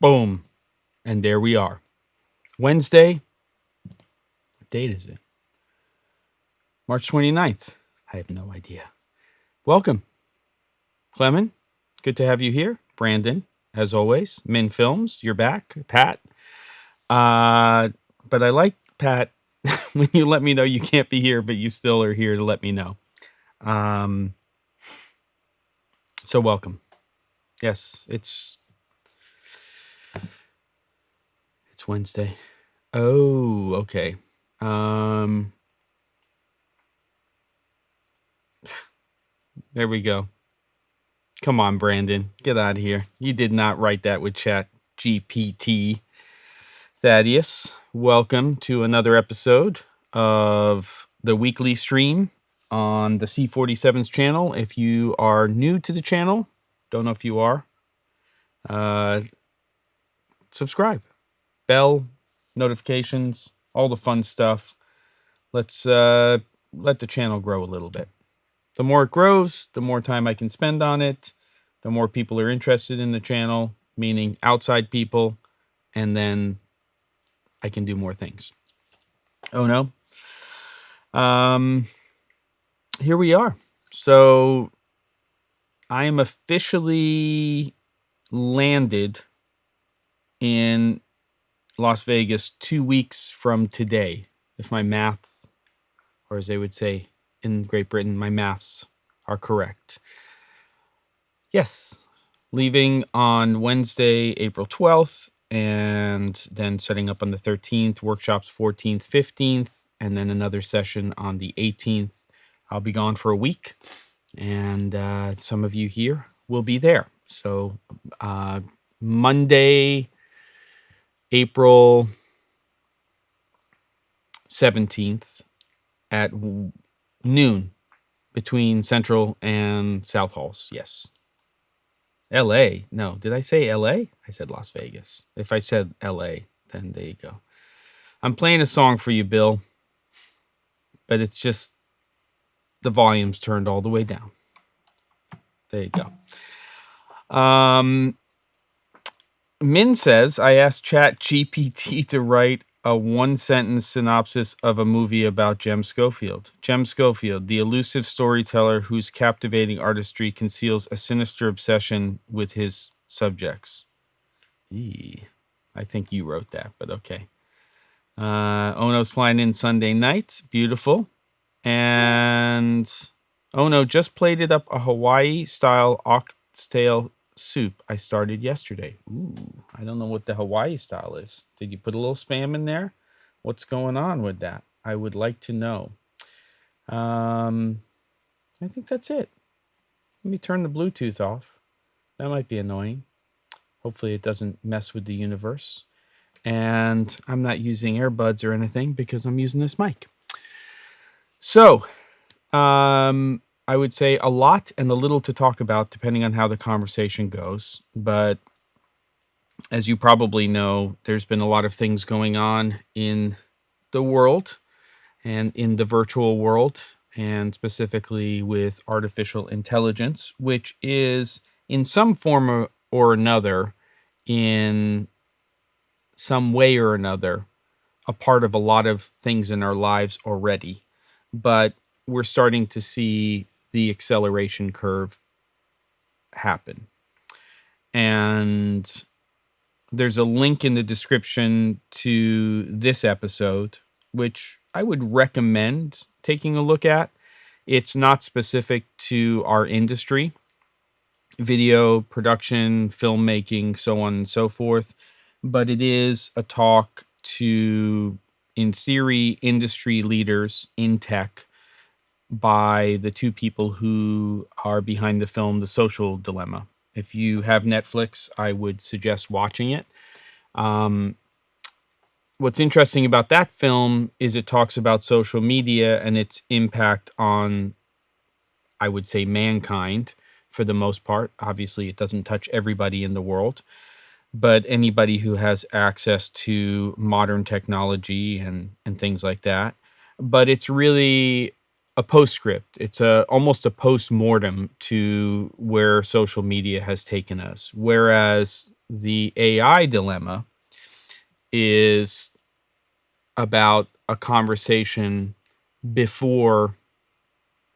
Boom. And there we are. Wednesday. What date is it? March 29th. I have no idea. Welcome. Clement, good to have you here. Brandon, as always. Min Films, you're back. Pat. But I like, Pat, when you let me know you can't be here, but you still are here to let me know. So welcome. Yes, it's Wednesday. Oh, okay. There we go. Come on, Brandon. Get out of here. You did not write that with Chat GPT. Thaddeus, welcome to another episode of the weekly stream on the C47's channel. If you are new to the channel, don't know if you are, subscribe. Bell, notifications, all the fun stuff. Let's let the channel grow a little bit. The more it grows, the more time I can spend on it, the more people are interested in the channel, meaning outside people, and then I can do more things. Oh no. Here we are. So I am officially landed in Las Vegas 2 weeks from today, if my math, or as they would say in Great Britain, my maths are correct. Yes, leaving on Wednesday, April 12th, and then setting up on the 13th, workshops 14th, 15th, and then another session on the 18th. I'll be gone for a week, and some of you here will be there. So Monday, April 17th at noon between Central and South Halls. Yes. LA. No, did I say LA? I said Las Vegas. If I said LA, then there you go. I'm playing a song for you, Bill, but it's just the volume's turned all the way down. There you go. Min says, I asked Chat GPT to write a one-sentence synopsis of a movie about Jem Schofield. Jem Schofield, the elusive storyteller whose captivating artistry conceals a sinister obsession with his subjects. I think you wrote that, but okay. Ono's flying in Sunday night. Beautiful. And Ono just plated up a Hawaii-style oxtail soup I started yesterday. Ooh, I don't know what the Hawaii style is. Did you put a little spam in there? What's going on with that? I would like to know. I think that's it. Let me turn the Bluetooth off. That might be annoying. Hopefully it doesn't mess with the universe. And I'm not using earbuds or anything because I'm using this mic. So, I would say a lot and a little to talk about depending on how the conversation goes. But as you probably know, there's been a lot of things going on in the world and in the virtual world, and specifically with artificial intelligence, which is in some form or another, in some way or another, a part of a lot of things in our lives already. But we're starting to see the acceleration curve happen. And there's a link in the description to this episode, which I would recommend taking a look at. It's not specific to our industry, video production, filmmaking, so on and so forth, but it is a talk to, in theory, industry leaders in tech by the two people who are behind the film The Social Dilemma. If you have Netflix, I would suggest watching it. What's interesting about that film is it talks about social media and its impact on, I would say, mankind for the most part. Obviously, it doesn't touch everybody in the world, but anybody who has access to modern technology and things like that. But it's really a postscript. It's almost a post-mortem to where social media has taken us. Whereas the AI dilemma is about a conversation before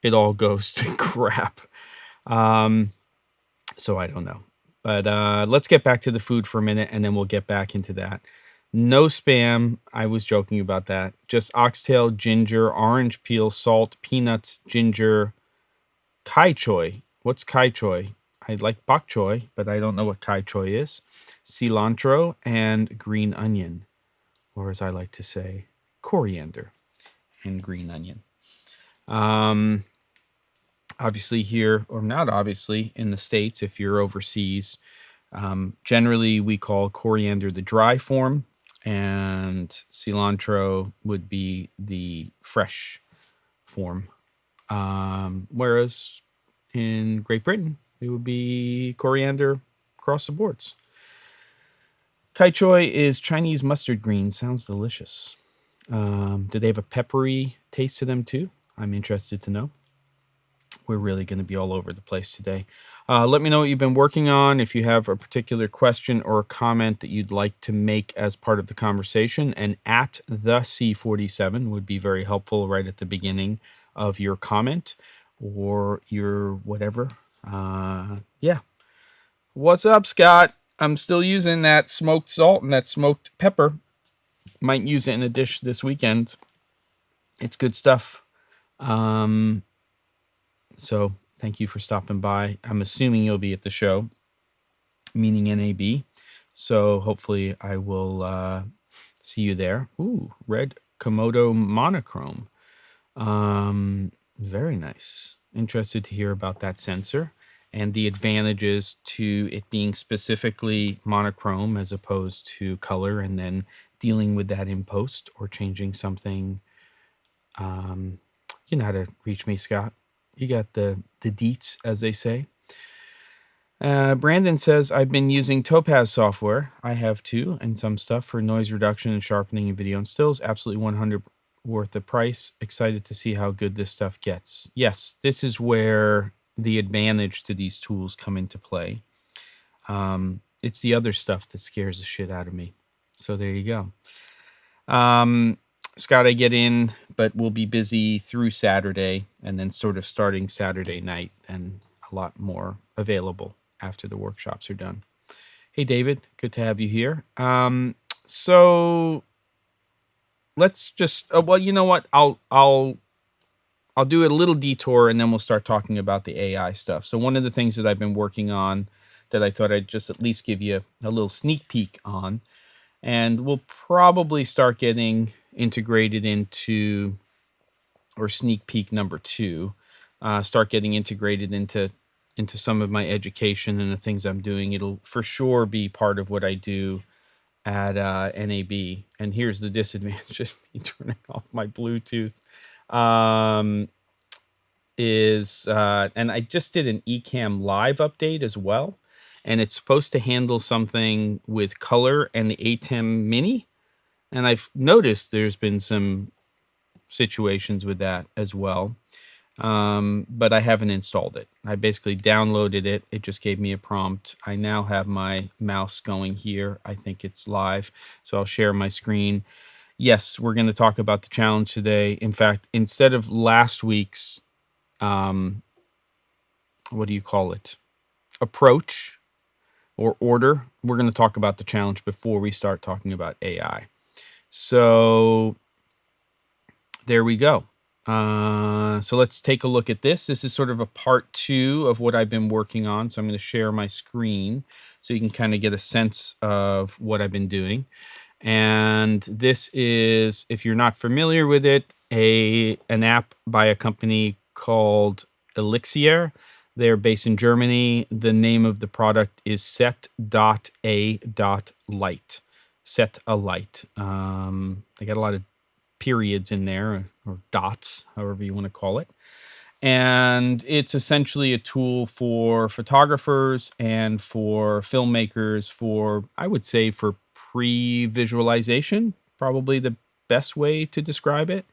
it all goes to crap. So I don't know. But let's get back to the food for a minute, and then we'll get back into that. No spam. I was joking about that. Just oxtail, ginger, orange peel, salt, peanuts, ginger, kai choy. What's kai choy? I like bok choy, but I don't know what kai choy is. Cilantro and green onion, or as I like to say, coriander and green onion. Obviously here, or not obviously, in the States, if you're overseas, generally we call coriander the dry form, and cilantro would be the fresh form. Whereas in Great Britain, it would be coriander across the boards. Kai choy is Chinese mustard green. Sounds delicious. Do they have a peppery taste to them too? I'm interested to know. We're really going to be all over the place today. Let me know what you've been working on. If you have a particular question or a comment that you'd like to make as part of the conversation, and at the C47 would be very helpful right at the beginning of your comment or your whatever. Yeah. What's up, Scott? I'm still using that smoked salt and that smoked pepper. Might use it in a dish this weekend. It's good stuff. So thank you for stopping by. I'm assuming you'll be at the show, meaning NAB. So hopefully I will see you there. Ooh, red Komodo monochrome. Very nice. Interested to hear about that sensor and the advantages to it being specifically monochrome as opposed to color, and then dealing with that in post or changing something. You know how to reach me, Scott. You got the deets, as they say. Brandon says, I've been using Topaz software. I have too, and some stuff for noise reduction and sharpening in video and stills. Absolutely 100 worth the price. Excited to see how good this stuff gets. Yes, this is where the advantage to these tools come into play. It's the other stuff that scares the shit out of me. So there you go. Scott, I get in, but we'll be busy through Saturday, and then sort of starting Saturday night, and a lot more available after the workshops are done. Hey, David, good to have you here. So let's just, well, you know what? I'll do a little detour, and then we'll start talking about the AI stuff. So one of the things that I've been working on that I thought I'd just at least give you a little sneak peek on, and we'll probably start getting integrated into, or sneak peek number 2, start getting integrated into some of my education and the things I'm doing. It'll for sure be part of what I do at NAB. And here's the disadvantage of me turning off my Bluetooth. And I just did an Ecamm Live update as well, and it's supposed to handle something with color and the ATEM Mini. And I've noticed there's been some situations with that as well. But I haven't installed it. I basically downloaded it. It just gave me a prompt. I now have my mouse going here. I think it's live. So I'll share my screen. Yes, we're going to talk about the challenge today. In fact, instead of last week's, what do you call it? Approach or order, we're going to talk about the challenge before we start talking about AI. So there we go. So let's take a look at this. This is sort of a part 2 of what I've been working on. So I'm going to share my screen so you can kind of get a sense of what I've been doing. And this is, if you're not familiar with it, an app by a company called Elixir. They're based in Germany. The name of the product is set.a.light. Set a light. They got a lot of periods in there, or dots, however you want to call it. And it's essentially a tool for photographers and for filmmakers, for, I would say, for pre-visualization, probably the best way to describe it.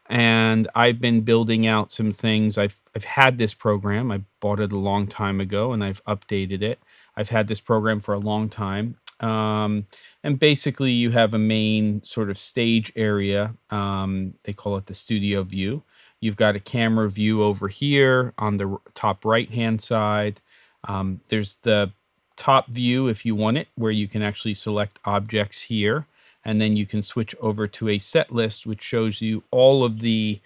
And I've been building out some things. I've had this program. I bought it a long time ago, and I've updated it. I've had this program for a long time. And basically, you have a main sort of stage area. They call it the studio view. You've got a camera view over here on the top right-hand side. There's the top view, if you want it, where you can actually select objects here. And then you can switch over to a set list, which shows you all of the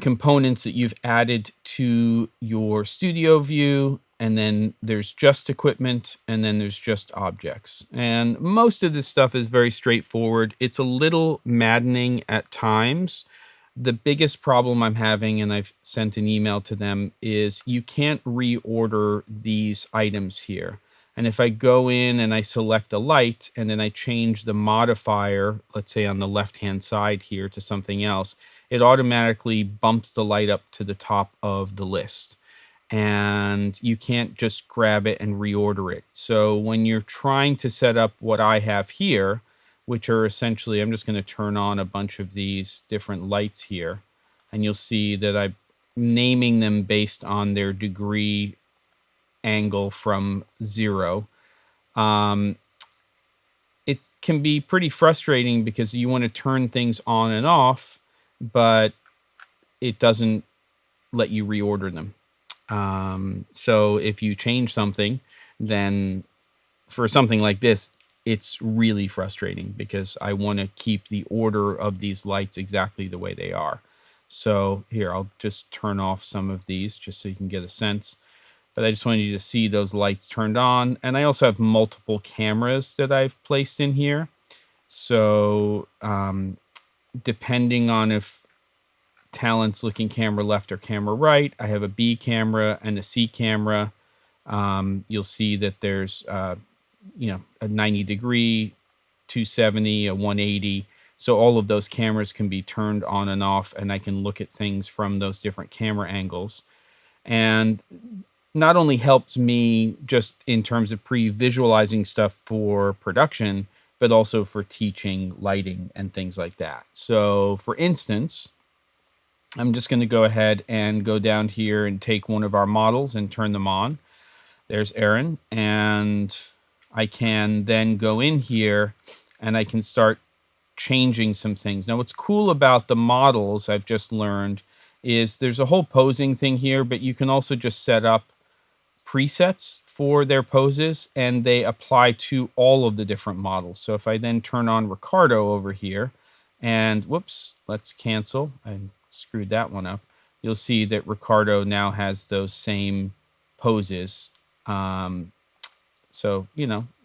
components that you've added to your studio view. And then there's just equipment, and then there's just objects. And most of this stuff is very straightforward. It's a little maddening at times. The biggest problem I'm having, and I've sent an email to them, is you can't reorder these items here. And if I go in and I select a light and then I change the modifier, let's say on the left-hand side here, to something else, it automatically bumps the light up to the top of the list. And you can't just grab it and reorder it. So when you're trying to set up what I have here, which are essentially, I'm just going to turn on a bunch of these different lights here, and you'll see that I'm naming them based on their degree angle from 0. It can be pretty frustrating because you want to turn things on and off, but it doesn't let you reorder them. So if you change something, then for something like this, it's really frustrating because I want to keep the order of these lights exactly the way they are. So here, I'll just turn off some of these just so you can get a sense. But I just wanted you to see those lights turned on. And I also have multiple cameras that I've placed in here. So depending on if Talent's looking camera left or camera right, I have a B camera and a C camera. You'll see that there's a 90 degree, 270, a 180. So all of those cameras can be turned on and off, and I can look at things from those different camera angles. And not only helps me just in terms of pre-visualizing stuff for production, but also for teaching lighting and things like that. So for instance, I'm just going to go ahead and go down here and take one of our models and turn them on. There's Aaron, and I can then go in here and I can start changing some things. Now, what's cool about the models I've just learned is there's a whole posing thing here, but you can also just set up presets for their poses, and they apply to all of the different models. So if I then turn on Ricardo over here, and whoops, let's cancel. I screwed that one up. You'll see that Ricardo now has those same poses. So,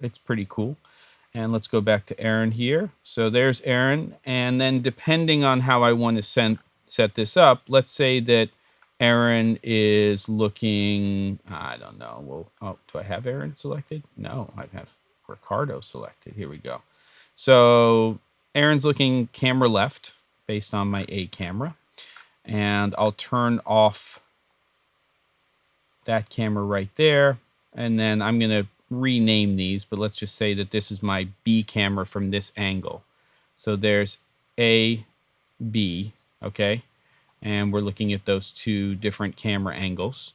it's pretty cool. And let's go back to Aaron here. So there's Aaron. And then depending on how I want to set this up, let's say that Aaron is looking, I don't know. Well, do I have Aaron selected? No, I have Ricardo selected. Here we go. So Aaron's looking camera left based on my A camera. And I'll turn off that camera right there. And then I'm going to rename these, but let's just say that this is my B camera from this angle. So there's A, B, okay? And we're looking at those two different camera angles.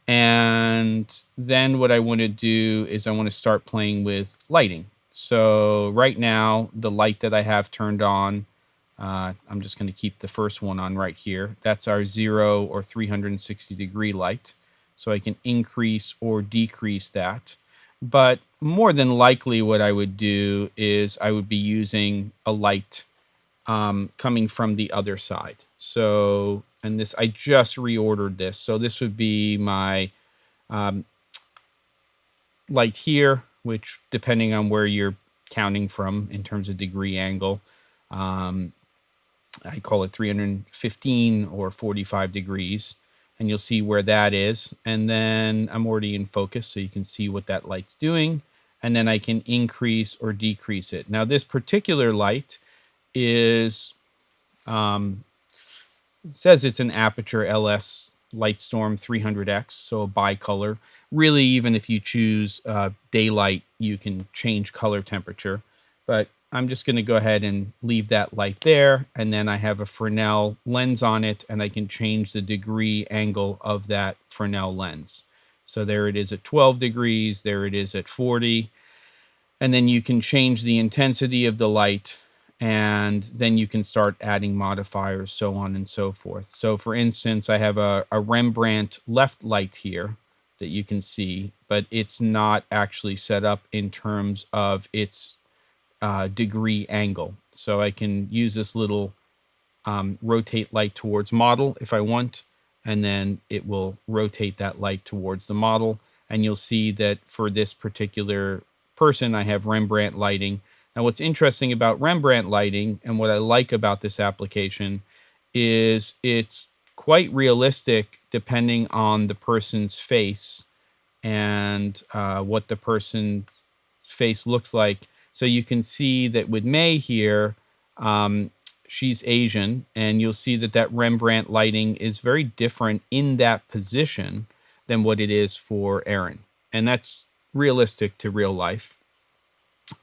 And then what I want to do is I want to start playing with lighting. So right now, the light that I have turned on, I'm just going to keep the first one on right here. That's our 0 or 360 degree light. So I can increase or decrease that. But more than likely what I would do is I would be using a light coming from the other side. So, and this, I just reordered this. So this would be my light here, which depending on where you're counting from in terms of degree angle, I call it 315 or 45 degrees. And you'll see where that is. And then I'm already in focus, so you can see what that light's doing. And then I can increase or decrease it. Now, this particular light is, it says it's an Aperture LS Lightstorm 300X, so a bicolor. Really, even if you choose daylight, you can change color temperature. But I'm just going to go ahead and leave that light there. And then I have a Fresnel lens on it, and I can change the degree angle of that Fresnel lens. So there it is at 12 degrees. There it is at 40. And then you can change the intensity of the light, and then you can start adding modifiers, so on and so forth. So for instance, I have a Rembrandt left light here that you can see, but it's not actually set up in terms of its degree angle. So I can use this little rotate light towards model if I want, and then it will rotate that light towards the model. And you'll see that for this particular person, I have Rembrandt lighting. Now, what's interesting about Rembrandt lighting and what I like about this application is it's quite realistic depending on the person's face and what the person's face looks like. So you can see that with May here, she's Asian, and you'll see that that Rembrandt lighting is very different in that position than what it is for Erin. And that's realistic to real life.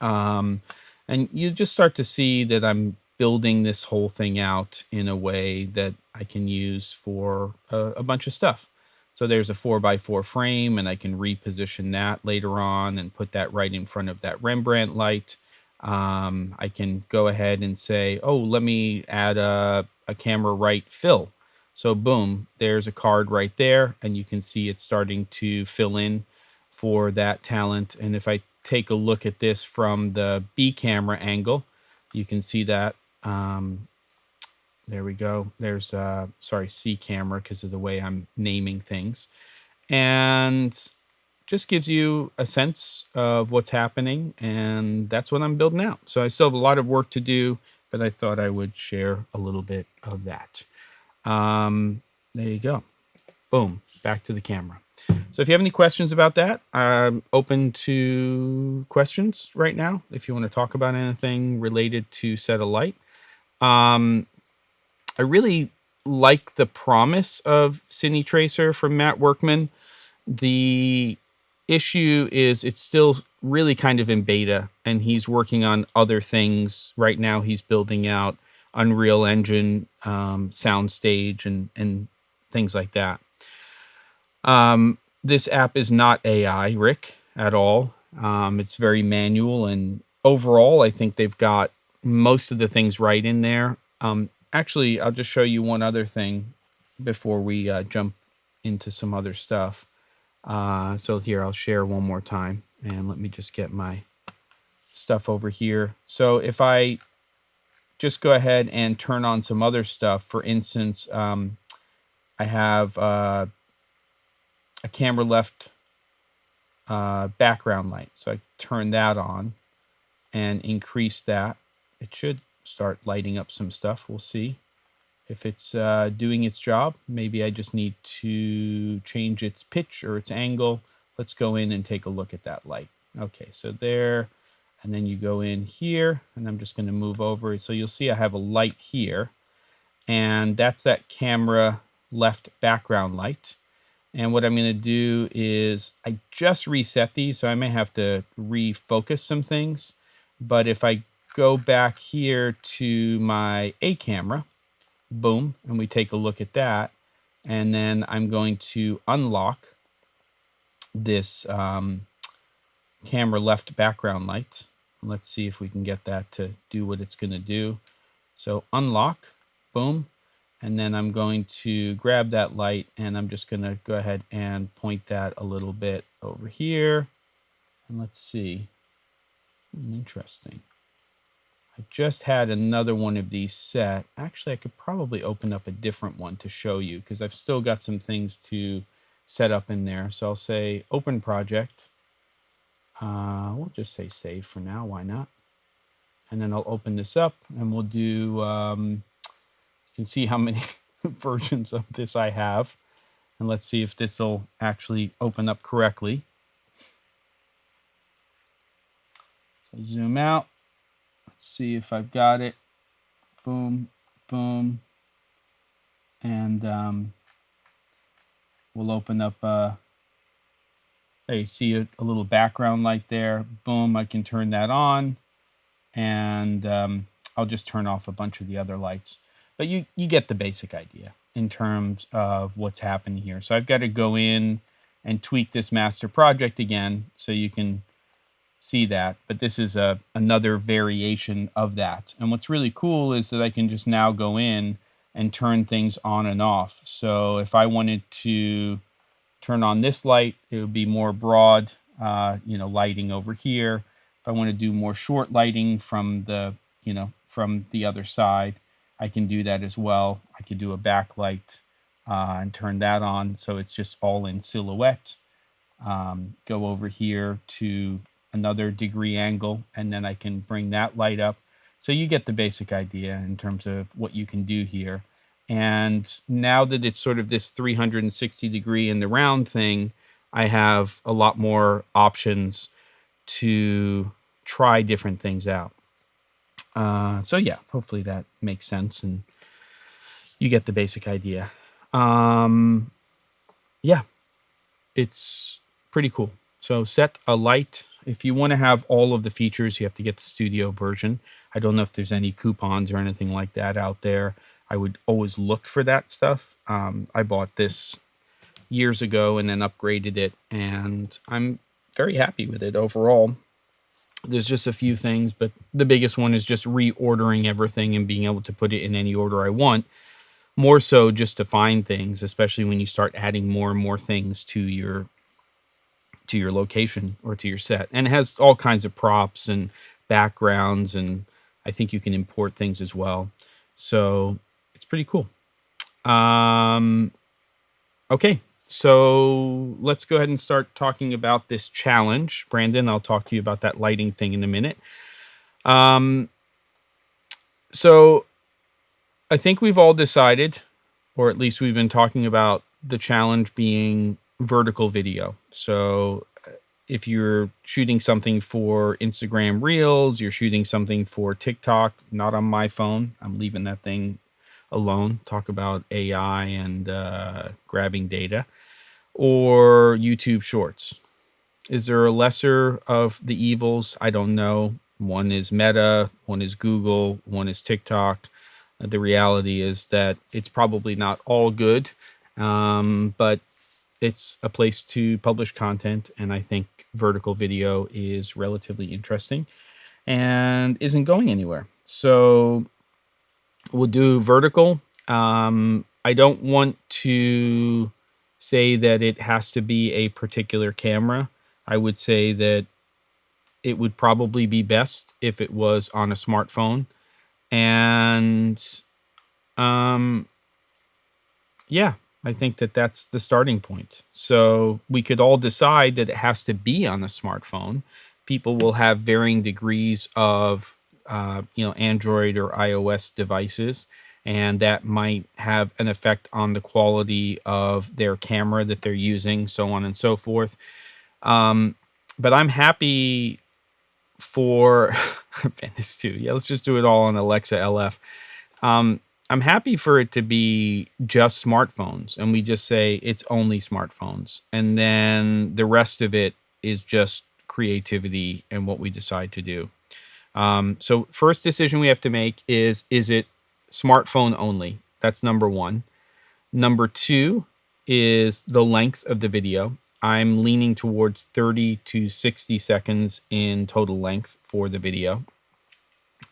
And you just start to see that I'm building this whole thing out in a way that I can use for a bunch of stuff. So there's a 4x4 frame, and I can reposition that later on and put that right in front of that Rembrandt light. I can go ahead and say, oh, let me add a camera right fill. So boom, there's a card right there, and you can see it's starting to fill in for that talent. And if I take a look at this from the B camera angle, you can see that. There we go. There's, sorry, C camera because of the way I'm naming things. And just gives you a sense of what's happening, and that's what I'm building out. So I still have a lot of work to do, but I thought I would share a little bit of that. There you go. Boom, back to the camera. So if you have any questions about that, I'm open to questions right now. If you want to talk about anything related to Set a Light. I really like the promise of Cine Tracer from Matt Workman. The issue is it's still really kind of in beta, and he's working on other things. Right now he's building out Unreal Engine, soundstage, and things like that. This app is not AI, Rick, at all. It's very manual, and overall, I think they've got most of the things right in there. Actually, I'll just show you one other thing before we jump into some other stuff. So here, I'll share one more time, and let me just get my stuff over here. So if I just go ahead and turn on some other stuff, for instance, I have a camera left background light. So I turn that on and increase that. It should start lighting up some stuff. We'll see if it's doing its job. Maybe I just need to change its pitch or its angle. Let's go in and take a look at that light. Okay, so there, and then you go in here, and I'm just going to move over. So you'll see I have a light here, and that's that camera left background light. And what I'm going to do is I just reset these, so I may have to refocus some things. But if I go back here to my A camera, boom, and we take a look at that, and then I'm going to unlock this camera left background light. Let's see if we can get that to do what it's going to do. So unlock, boom, and then I'm going to grab that light, and I'm just going to go ahead and point that a little bit over here. And let's see. Interesting. I just had another one of these set. Actually, I could probably open up a different one to show you because I've still got some things to set up in there. So I'll say open project. We'll just say save for now. Why not? And then I'll open this up, and we'll do, you can see how many versions of this I have. And let's see if this will actually open up correctly. So zoom out. Let's see if I've got it. Boom, boom. And we'll open up, there you see a little background light there. Boom, I can turn that on. and I'll just turn off a bunch of the other lights. But you get the basic idea in terms of what's happening here. So I've got to go in and tweak this master project again so you can see that. But this is another variation of that. And what's really cool is that I can just now go in and turn things on and off. So if I wanted to turn on this light, it would be more broad, lighting over here. If I want to do more short lighting from the, from the other side, I can do that as well. I could do a backlight and turn that on so it's just all in silhouette. Go over here to another degree angle, and then I can bring that light up. So you get the basic idea in terms of what you can do here. And now that it's sort of this 360 degree in the round thing, I have a lot more options to try different things out. So yeah, hopefully that makes sense and you get the basic idea. Yeah, it's pretty cool. So set a light. If you want to have all of the features, you have to get the studio version. I don't know if there's any coupons or anything like that out there. I would always look for that stuff. I bought this years ago and then upgraded it, and I'm very happy with it overall. There's just a few things, but the biggest one is just reordering everything and being able to put it in any order I want. More so just to find things, especially when you start adding more and more things to your location or to your set. And it has all kinds of props and backgrounds, and I think you can import things as well. So it's pretty cool. Okay, so let's go ahead and start talking about this challenge. Brandon, I'll talk to you about that lighting thing in a minute. So I think we've all decided, or at least we've been talking about the challenge being vertical video. So if you're shooting something for Instagram Reels, you're shooting something for TikTok, not on my phone. I'm leaving that thing alone. Talk about AI and grabbing data. Or YouTube Shorts. Is there a lesser of the evils? I don't know. One is Meta, one is Google, one is TikTok. The reality is that it's probably not all good, but it's a place to publish content, and I think vertical video is relatively interesting and isn't going anywhere. So we'll do vertical. I don't want to say that it has to be a particular camera. I would say that it would probably be best if it was on a smartphone. And yeah, I think that that's the starting point. So we could all decide that it has to be on a smartphone. People will have varying degrees of, Android or iOS devices, and that might have an effect on the quality of their camera that they're using, so on and so forth. But I'm happy for this too. Yeah, let's just do it all on Alexa LF. I'm happy for it to be just smartphones, and we just say it's only smartphones, and then the rest of it is just creativity and what we decide to do. So first decision we have to make is it smartphone only? That's number one. Number two is the length of the video. I'm leaning towards 30 to 60 seconds in total length for the video.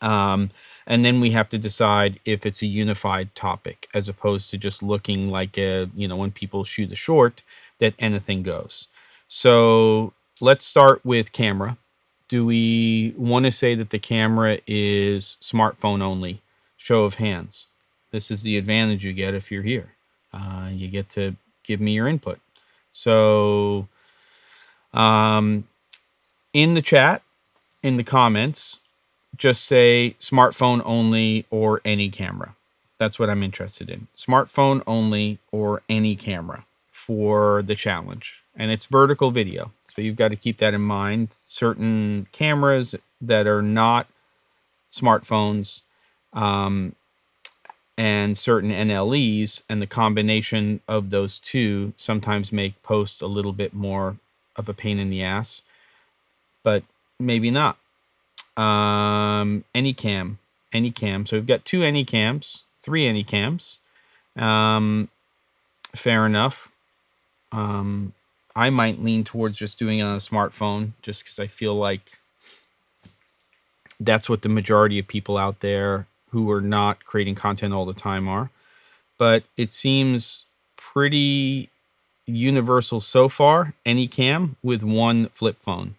And then we have to decide if it's a unified topic, as opposed to just looking like when people shoot a short, that anything goes. So let's start with camera. Do we want to say that the camera is smartphone only? Show of hands. This is the advantage you get if you're here. You get to give me your input. So in the chat, in the comments, just say smartphone only or any camera. That's what I'm interested in. Smartphone only or any camera for the challenge. And it's vertical video. So you've got to keep that in mind. Certain cameras that are not smartphones and certain NLEs, and the combination of those two sometimes make post a little bit more of a pain in the ass, but maybe not. Anycam. So we've got 2 Anycams, 3 Anycams. Fair enough. I might lean towards just doing it on a smartphone, just because I feel like that's what the majority of people out there who are not creating content all the time are. But it seems pretty universal so far, Anycam with 1 flip phone.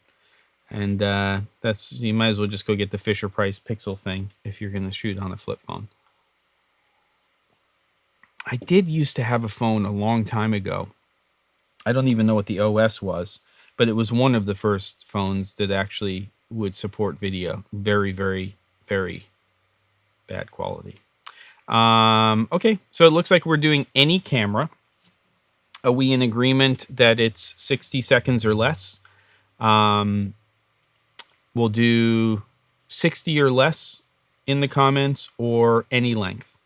And that's, you might as well just go get the Fisher Price Pixel thing if you're going to shoot on a flip phone. I did used to have a phone a long time ago. I don't even know what the OS was, but it was one of the first phones that actually would support video. Very, very, very bad quality. Okay, so it looks like we're doing any camera. Are we in agreement that it's 60 seconds or less? We'll do 60 or less in the comments, or any length.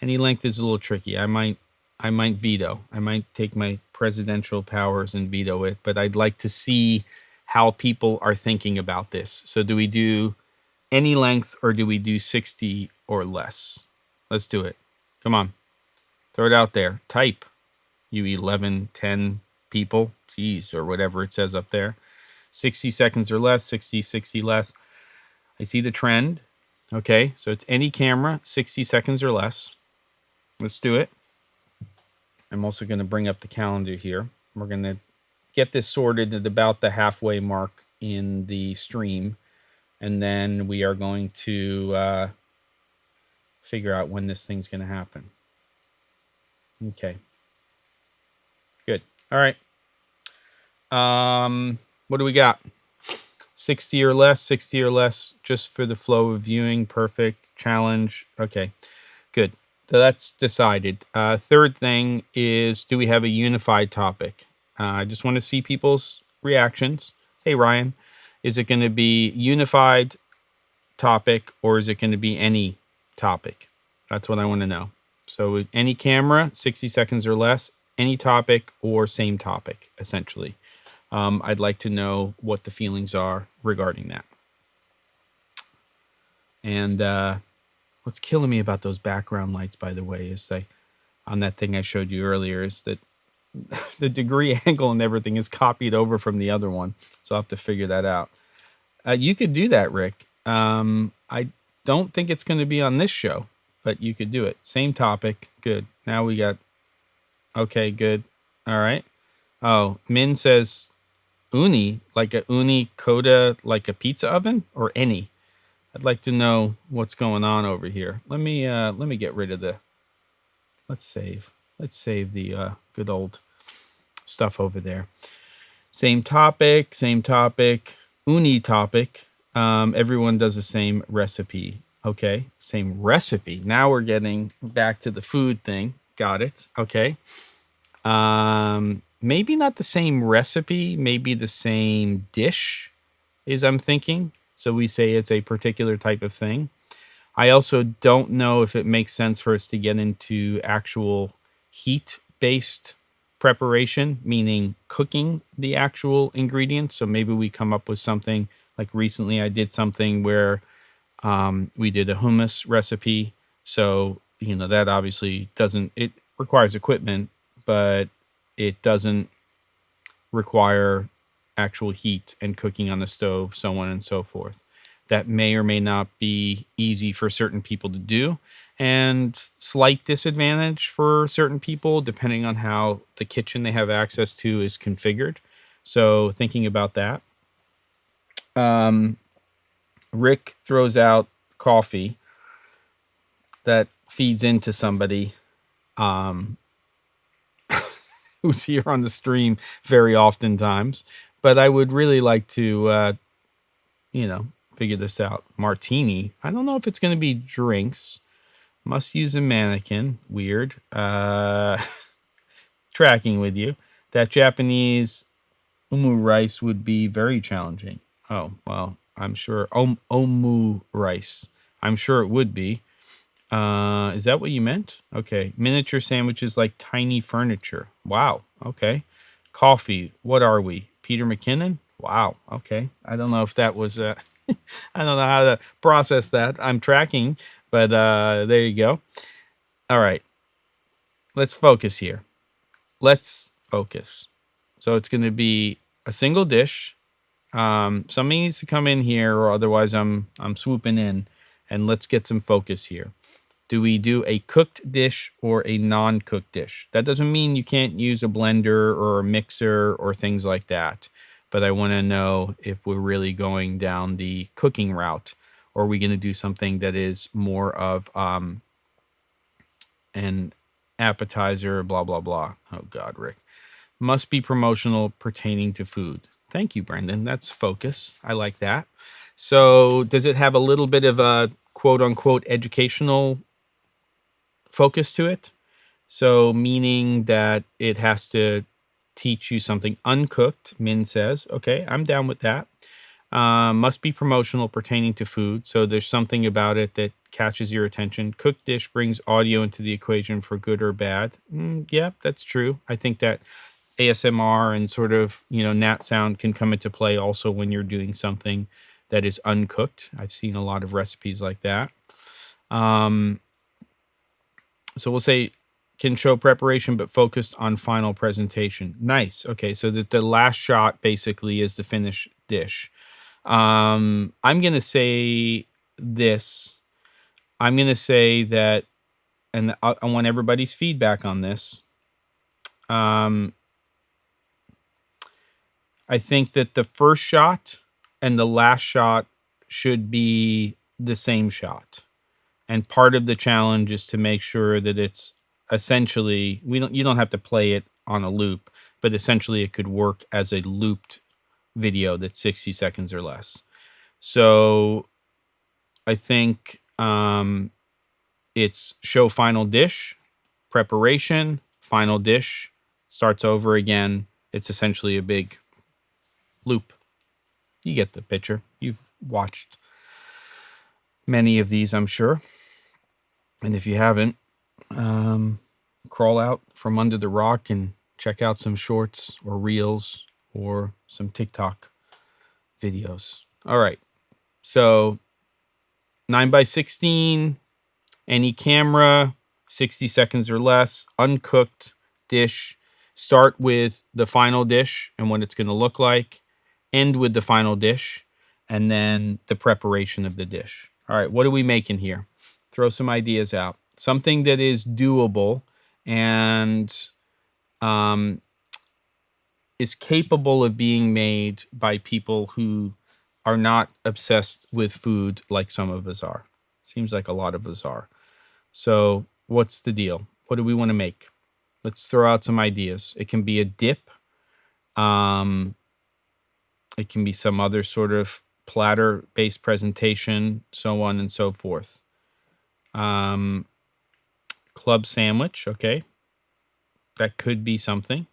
Any length is a little tricky. I might veto. I might take my presidential powers and veto it, but I'd like to see how people are thinking about this. So do we do any length, or do we do 60 or less? Let's do it. Come on. Throw it out there. Type, you 11, 10 people. Jeez, or whatever it says up there. 60 seconds or less, 60 less. I see the trend. Okay, so it's any camera, 60 seconds or less. Let's do it. I'm also going to bring up the calendar here. We're going to get this sorted at about the halfway mark in the stream. And then we are going to figure out when this thing's going to happen. Okay. Good. All right. What do we got? 60 or less, just for the flow of viewing. Perfect. Challenge. Okay. Good. So that's decided. Third thing is, do we have a unified topic? I just want to see people's reactions. Hey, Ryan, is it going to be unified topic, or is it going to be any topic? That's what I want to know. So any camera, 60 seconds or less, any topic, or same topic, essentially. I'd like to know what the feelings are regarding that. And what's killing me about those background lights, by the way, is on that thing I showed you earlier, is that the degree angle and everything is copied over from the other one. So I'll have to figure that out. You could do that, Rick. I don't think it's going to be on this show, but you could do it. Same topic. Good. Now we got, okay, good. All right. Oh, Min says uni, like a uni coda, like a pizza oven, or any. I'd like to know what's going on over here. Let me get rid of let's save the good old stuff over there. Same topic, uni topic. Everyone does the same recipe. Okay, same recipe. Now we're getting back to the food thing. Got it. Okay. Maybe not the same recipe, maybe the same dish is I'm thinking. So we say it's a particular type of thing. I also don't know if it makes sense for us to get into actual heat-based preparation, meaning cooking the actual ingredients. So maybe we come up with something like recently I did something where we did a hummus recipe. So, that obviously it requires equipment, but it doesn't require actual heat and cooking on the stove, so on and so forth. That may or may not be easy for certain people to do, and slight disadvantage for certain people, depending on how the kitchen they have access to is configured. So thinking about that. Rick throws out coffee that feeds into somebody who's here on the stream very oftentimes. But I would really like to, figure this out. Martini. I don't know if it's going to be drinks. Must use a mannequin. Weird. Tracking with you. That Japanese umu rice would be very challenging. Oh, well, I'm sure. Omu rice. I'm sure it would be. Is that what you meant? Okay. Miniature sandwiches like tiny furniture. Wow. Okay. Coffee. What are we? Peter McKinnon? Wow. Okay. I don't know if that was I don't know how to process that. I'm tracking, but there you go. All right. Let's focus here. Let's focus. So it's going to be a single dish. Somebody needs to come in here, or otherwise I'm swooping in, and let's get some focus here. Do we do a cooked dish or a non-cooked dish? That doesn't mean you can't use a blender or a mixer or things like that. But I want to know if we're really going down the cooking route, or are we going to do something that is more of an appetizer, blah, blah, blah. Oh, God, Rick. Must be promotional pertaining to food. Thank you, Brendan. That's focus. I like that. So does it have a little bit of a quote-unquote educational focus to it? So meaning that it has to teach you something uncooked, Min says. Okay, I'm down with that. Must be promotional pertaining to food. So there's something about it that catches your attention. Cooked dish brings audio into the equation for good or bad. Yeah, that's true. I think that ASMR and sort of, nat sound can come into play also when you're doing something that is uncooked. I've seen a lot of recipes like that. So we'll say can show preparation but focused on final presentation. Nice. Okay, so that the last shot basically is the finished dish. I'm going to say this. I'm going to say that, and I want everybody's feedback on this. I think that the first shot and the last shot should be the same shot. And part of the challenge is to make sure that it's essentially, you don't have to play it on a loop, but essentially it could work as a looped video that's 60 seconds or less. So I think it's show final dish, preparation, final dish, starts over again. It's essentially a big loop. You get the picture. You've watched many of these, I'm sure. And if you haven't, crawl out from under the rock and check out some shorts or reels or some TikTok videos. All right. So 9x16, any camera, 60 seconds or less, uncooked dish. Start with the final dish and what it's going to look like. End with the final dish and then the preparation of the dish. All right, what are we making here? Throw some ideas out. Something that is doable and is capable of being made by people who are not obsessed with food like some of us are. Seems like a lot of us are. So what's the deal? What do we want to make? Let's throw out some ideas. It can be a dip. It can be some other sort of platter-based presentation, so on and so forth. Club sandwich, okay. That could be something.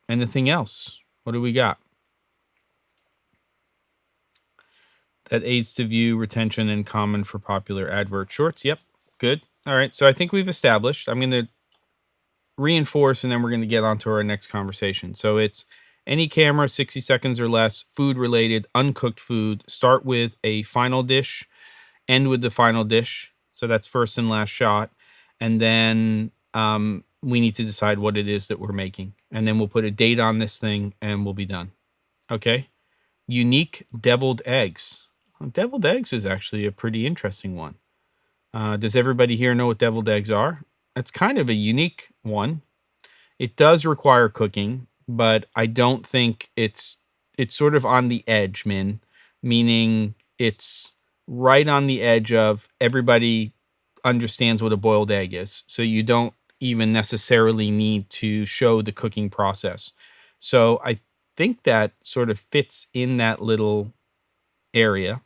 Anything else? What do we got? That aids to view, retention, and common for popular advert shorts. Yep, good. All right, so I think we've established. I'm going to reinforce, and then we're going to get on to our next conversation. So it's any camera, 60 seconds or less, food-related, uncooked food. Start with a final dish, end with the final dish. So that's first and last shot. And then we need to decide what it is that we're making. And then we'll put a date on this thing, and we'll be done. Okay? Unique deviled eggs. Deviled eggs is actually a pretty interesting one. Does everybody here know what deviled eggs are? It's kind of a unique one. It does require cooking, but I don't think it's sort of on the edge, meaning it's right on the edge of everybody understands what a boiled egg is. So you don't even necessarily need to show the cooking process. So I think that sort of fits in that little area.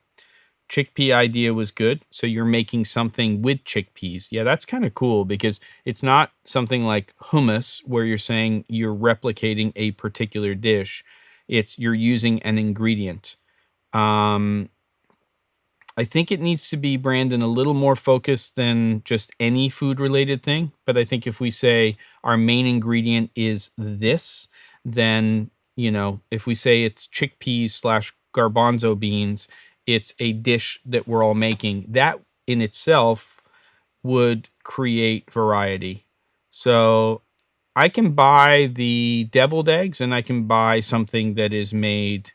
Chickpea idea was good. So you're making something with chickpeas. Yeah, that's kind of cool because it's not something like hummus where you're saying you're replicating a particular dish. It's you're using an ingredient. I think it needs to be, Brandon, a little more focused than just any food-related thing. But I think if we say our main ingredient is this, then if we say it's chickpeas slash garbanzo beans, it's a dish that we're all making. That in itself would create variety. So I can buy the deviled eggs, and I can buy something that is made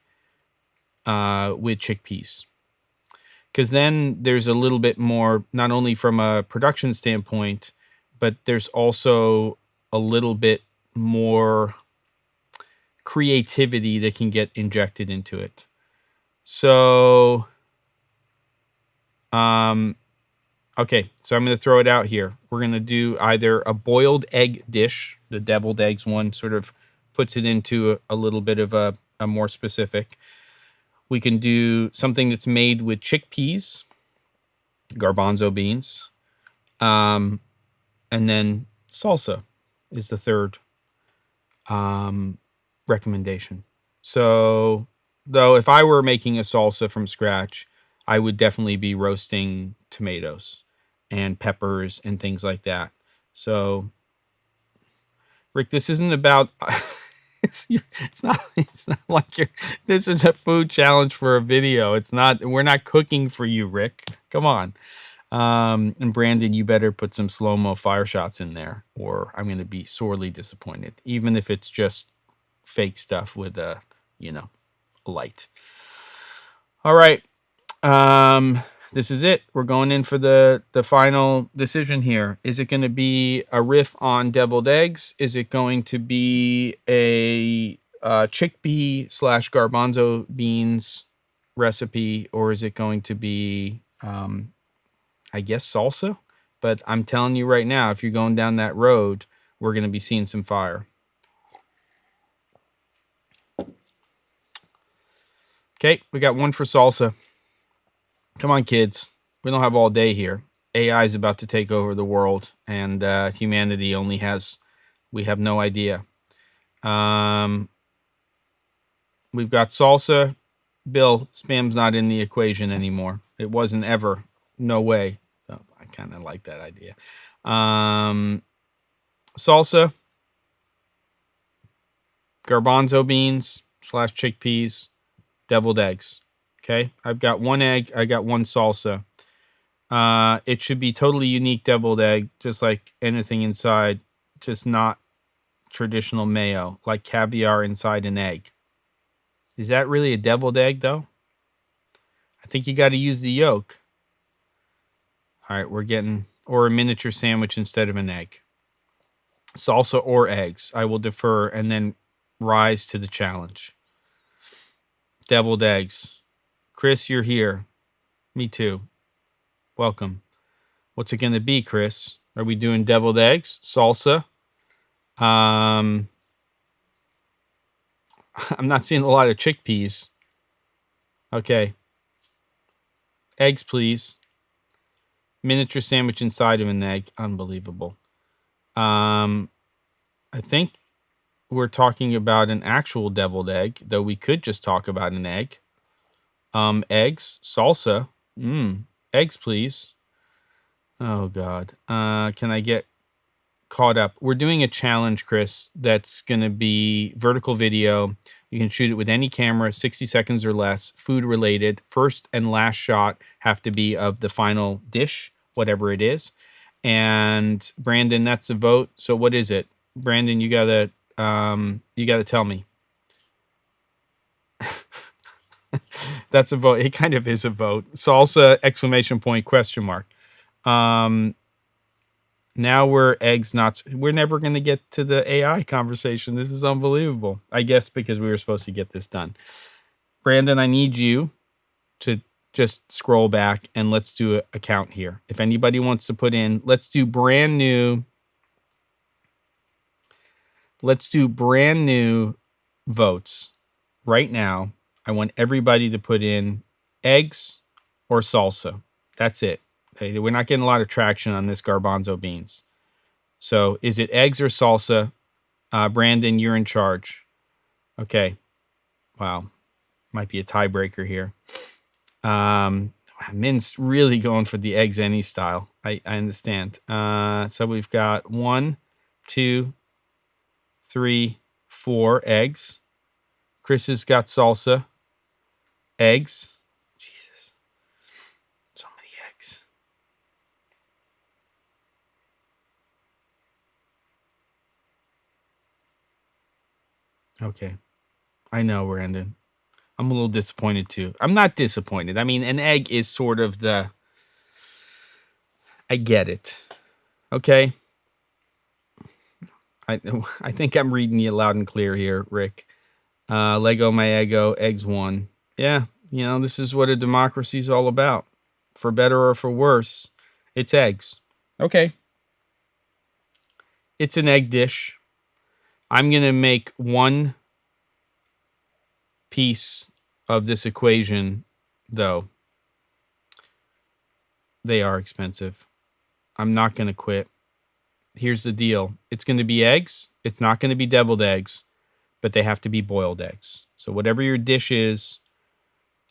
with chickpeas. Because then there's a little bit more, not only from a production standpoint, but there's also a little bit more creativity that can get injected into it. So, okay, so I'm going to throw it out here. We're going to do either a boiled egg dish. The deviled eggs one sort of puts it into a little bit of a more specific. We can do something that's made with chickpeas, garbanzo beans, and then salsa is the third recommendation. So, though, if I were making a salsa from scratch, I would definitely be roasting tomatoes and peppers and things like that. So, Rick, this isn't about. It's not like this is a food challenge for a video. It's not. We're not cooking for you, Rick. Come on. And Brandon, you better put some slow-mo fire shots in there, or I'm going to be sorely disappointed, even if it's just fake stuff with a light. All right. This is it. We're going in for the final decision here. Is it going to be a riff on deviled eggs? Is it going to be a chickpea slash garbanzo beans recipe? Or is it going to be, I guess, salsa? But I'm telling you right now, if you're going down that road, we're going to be seeing some fire. Okay, we got one for salsa. Come on, kids. We don't have all day here. AI is about to take over the world, and humanity we have no idea. We've got salsa. Bill, spam's not in the equation anymore. It wasn't ever. No way. Oh, I kind of like that idea. Salsa, garbanzo beans slash chickpeas, deviled eggs. Okay, I've got one egg. I got one salsa. It should be totally unique deviled egg, just like anything inside, just not traditional mayo, like caviar inside an egg. Is that really a deviled egg, though? I think you got to use the yolk. All right, we're getting, or a miniature sandwich instead of an egg. Salsa or eggs. I will defer and then rise to the challenge. Deviled eggs. Chris, you're here. Me too. Welcome. What's it going to be, Chris? Are we doing deviled eggs? Salsa? I'm not seeing a lot of chickpeas. Okay. Eggs, please. Miniature sandwich inside of an egg. Unbelievable. I think we're talking about an actual deviled egg, though we could just talk about an egg. Eggs, salsa. Eggs, please. Oh, God. Can I get caught up? We're doing a challenge, Chris, that's going to be vertical video. You can shoot it with any camera, 60 seconds or less, food related. First and last shot have to be of the final dish, whatever it is. And Brandon, that's the vote. So what is it? Brandon, you gotta tell me. That's a vote. It kind of is a vote. Salsa, exclamation point, question mark. Now we're eggs, not. We're never going to get to the AI conversation. This is unbelievable. I guess because we were supposed to get this done. Brandon, I need you to just scroll back and let's do a count here. If anybody wants to put in, let's do brand new votes right now. I want everybody to put in eggs or salsa. That's it. We're not getting a lot of traction on this garbanzo beans. So is it eggs or salsa? Brandon, you're in charge. Okay. Wow. Might be a tiebreaker here. Min's really going for the eggs any style. I understand. So we've got 1, 2, 3, 4 eggs. Chris has got salsa. Eggs. Jesus. So many eggs. Okay. I know we're ending. I'm a little disappointed too. I'm not disappointed. I mean, an egg is sort of the... I get it. Okay. I think I'm reading you loud and clear here, Rick. Lego my ego, eggs won. Yeah, this is what a democracy is all about. For better or for worse, it's eggs. Okay. It's an egg dish. I'm going to make one piece of this equation, though. They are expensive. I'm not going to quit. Here's the deal. It's going to be eggs. It's not going to be deviled eggs, but they have to be boiled eggs. So whatever your dish is,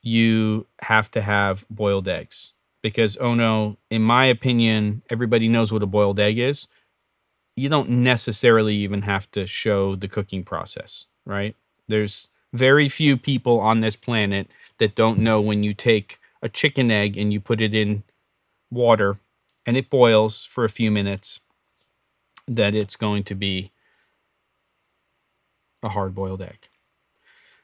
you have to have boiled eggs. Because, oh no, in my opinion, everybody knows what a boiled egg is. You don't necessarily even have to show the cooking process, right? There's very few people on this planet that don't know when you take a chicken egg and you put it in water and it boils for a few minutes, that it's going to be a hard-boiled egg.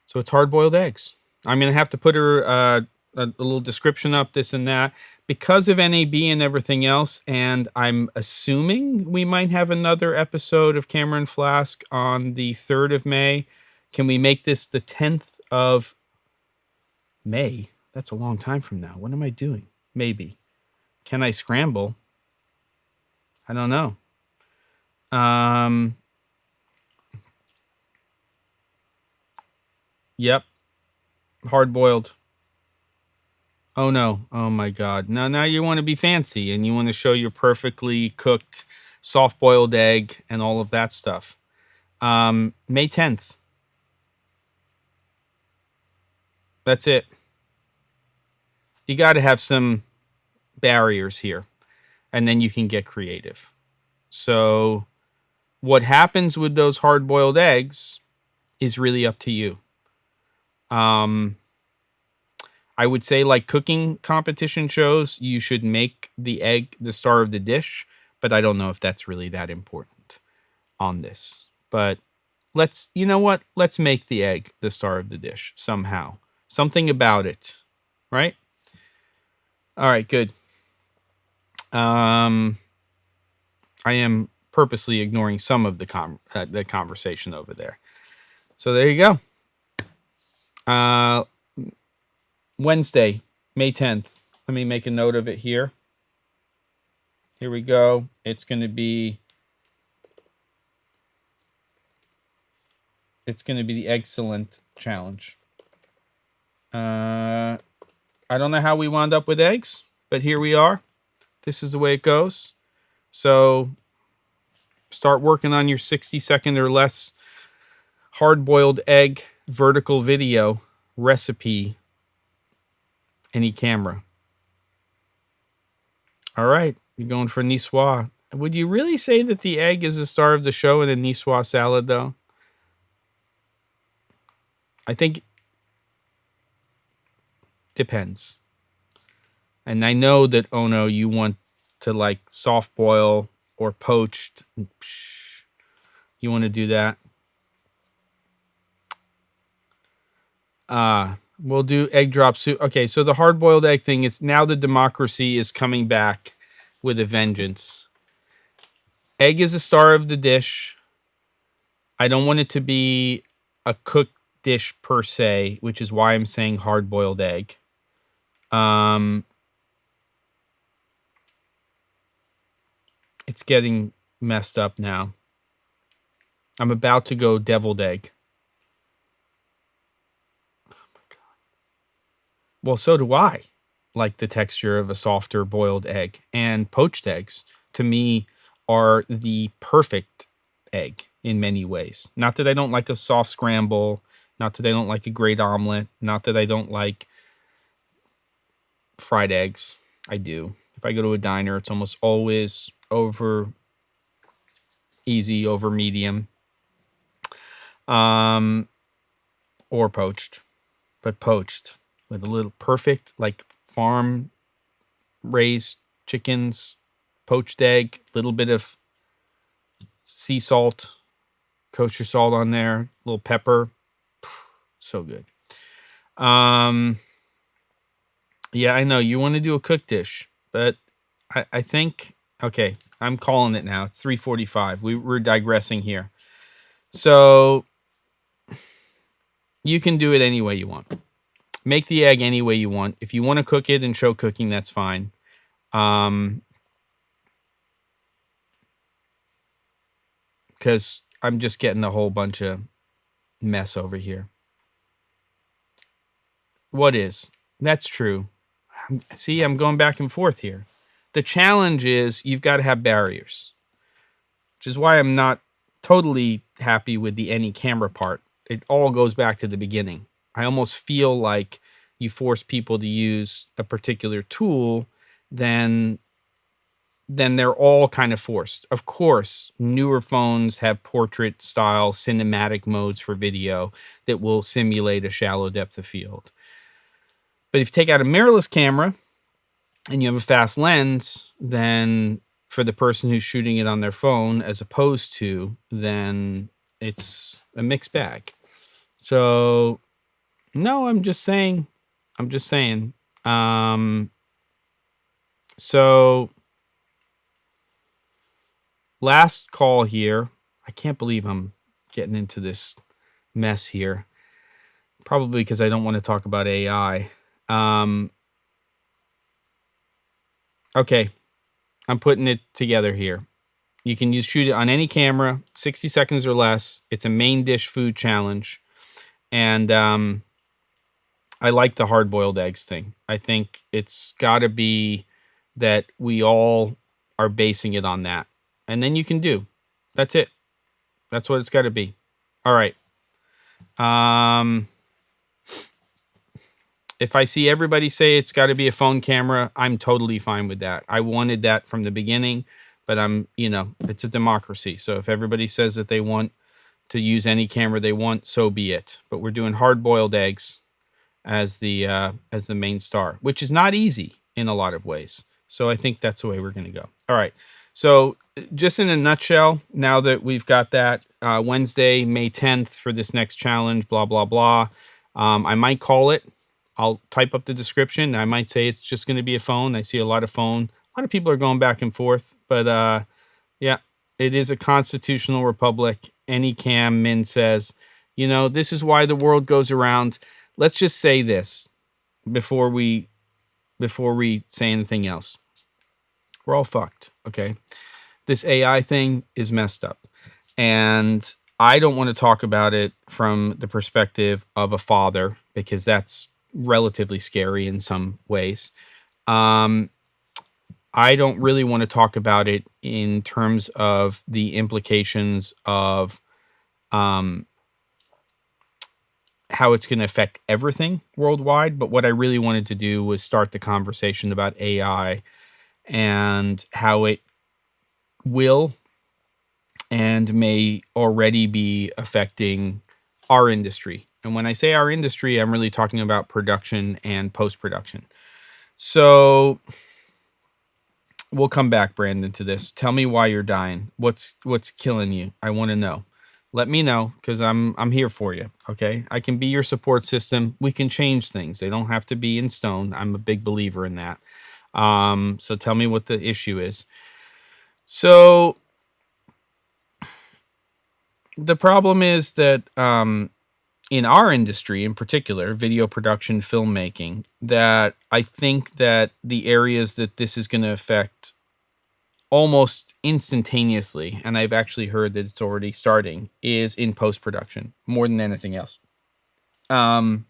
So it's hard-boiled eggs. I'm going to have to put a little description up, this and that, because of NAB and everything else, and I'm assuming we might have another episode of Cameron Flask on the 3rd of May. Can we make this the 10th of May? That's a long time from now. What am I doing? Maybe. Can I scramble? I don't know. Yep. Hard-boiled. Oh no. Oh my God. Now you want to be fancy and you want to show your perfectly cooked soft-boiled egg and all of that stuff. May 10th. That's it. You got to have some barriers here, and then you can get creative. So what happens with those hard-boiled eggs is really up to you. I would say, like cooking competition shows, you should make the egg the star of the dish, but I don't know if that's really that important on this. But you know what? Let's make the egg the star of the dish somehow. Something about it, right? All right, good. I am purposely ignoring some of the conversation over there. So there you go. Wednesday, May 10th. Let me make a note of it here. Here we go. It's going to be the excellent challenge. I don't know how we wound up with eggs, but here we are. This is the way it goes. So start working on your 60-second or less hard-boiled egg vertical video recipe. Any camera. All right, you're going for niçoise. Would you really say that the egg is the star of the show in a niçoise salad, though? I think depends. And I know that, oh no, you want to like soft boil or poached. You want to do that. We'll do egg drop soup. Okay, so the hard-boiled egg thing is now the democracy is coming back with a vengeance. Egg is the star of the dish. I don't want it to be a cooked dish per se, which is why I'm saying hard-boiled egg. It's getting messed up now. I'm about to go deviled egg. Well, so do I like the texture of a softer boiled egg. And poached eggs, to me, are the perfect egg in many ways. Not that I don't like a soft scramble, not that I don't like a great omelet, not that I don't like fried eggs. I do. If I go to a diner, it's almost always over easy, over medium. Or or poached, but poached with a little perfect, like farm raised chickens, poached egg, little bit of sea salt, kosher salt on there, little pepper. So good. Yeah, I know you want to do a cooked dish, but I think, okay, I'm calling it now. It's 3:45. We're digressing here. So you can do it any way you want. Make the egg any way you want. If you want to cook it and show cooking, that's fine. Because I'm just getting a whole bunch of mess over here. What is? That's true. See, I'm going back and forth here. The challenge is you've got to have barriers, which is why I'm not totally happy with the any camera part. It all goes back to the beginning. I almost feel like you force people to use a particular tool, then they're all kind of forced. Of course, newer phones have portrait style cinematic modes for video that will simulate a shallow depth of field. But if you take out a mirrorless camera and you have a fast lens, then for the person who's shooting it on their phone as opposed to, then it's a mixed bag. So, no, I'm just saying. So, last call here. I can't believe I'm getting into this mess here. Probably because I don't want to talk about AI. Okay, I'm putting it together here. You can shoot it on any camera, 60 seconds or less. It's a main dish food challenge. And I like the hard-boiled eggs thing. I think it's got to be that we all are basing it on that. And then you can do. That's it. That's what it's got to be. All right. If I see everybody say it's got to be a phone camera, I'm totally fine with that. I wanted that from the beginning, but it's a democracy. So if everybody says that they want to use any camera they want, so be it. But we're doing hard-boiled eggs as the main star, which is not easy in a lot of ways. So I think that's the way we're going to go. All right. So just in a nutshell, now that we've got that, Wednesday, May 10th for this next challenge, blah, blah, blah. I might call it. I'll type up the description. I might say it's just going to be a phone. I see a lot of phone. A lot of people are going back and forth. But yeah, it is a constitutional republic. Any cam min says, this is why the world goes around. Let's just say this before we say anything else. We're all fucked, okay? This AI thing is messed up. And I don't want to talk about it from the perspective of a father because that's relatively scary in some ways. I don't really want to talk about it in terms of the implications of how it's going to affect everything worldwide. But what I really wanted to do was start the conversation about AI and how it will and may already be affecting our industry. And when I say our industry, I'm really talking about production and post-production. So we'll come back, Brandon, to this. Tell me why you're dying. What's killing you? I want to know. Let me know because I'm here for you. Okay, I can be your support system. We can change things. They don't have to be in stone. I'm a big believer in that. So tell me what the issue is. So the problem is that in our industry, in particular, video production, filmmaking, that I think that the areas that this is going to affect almost instantaneously, and I've actually heard that it's already starting, is in post-production more than anything else. I've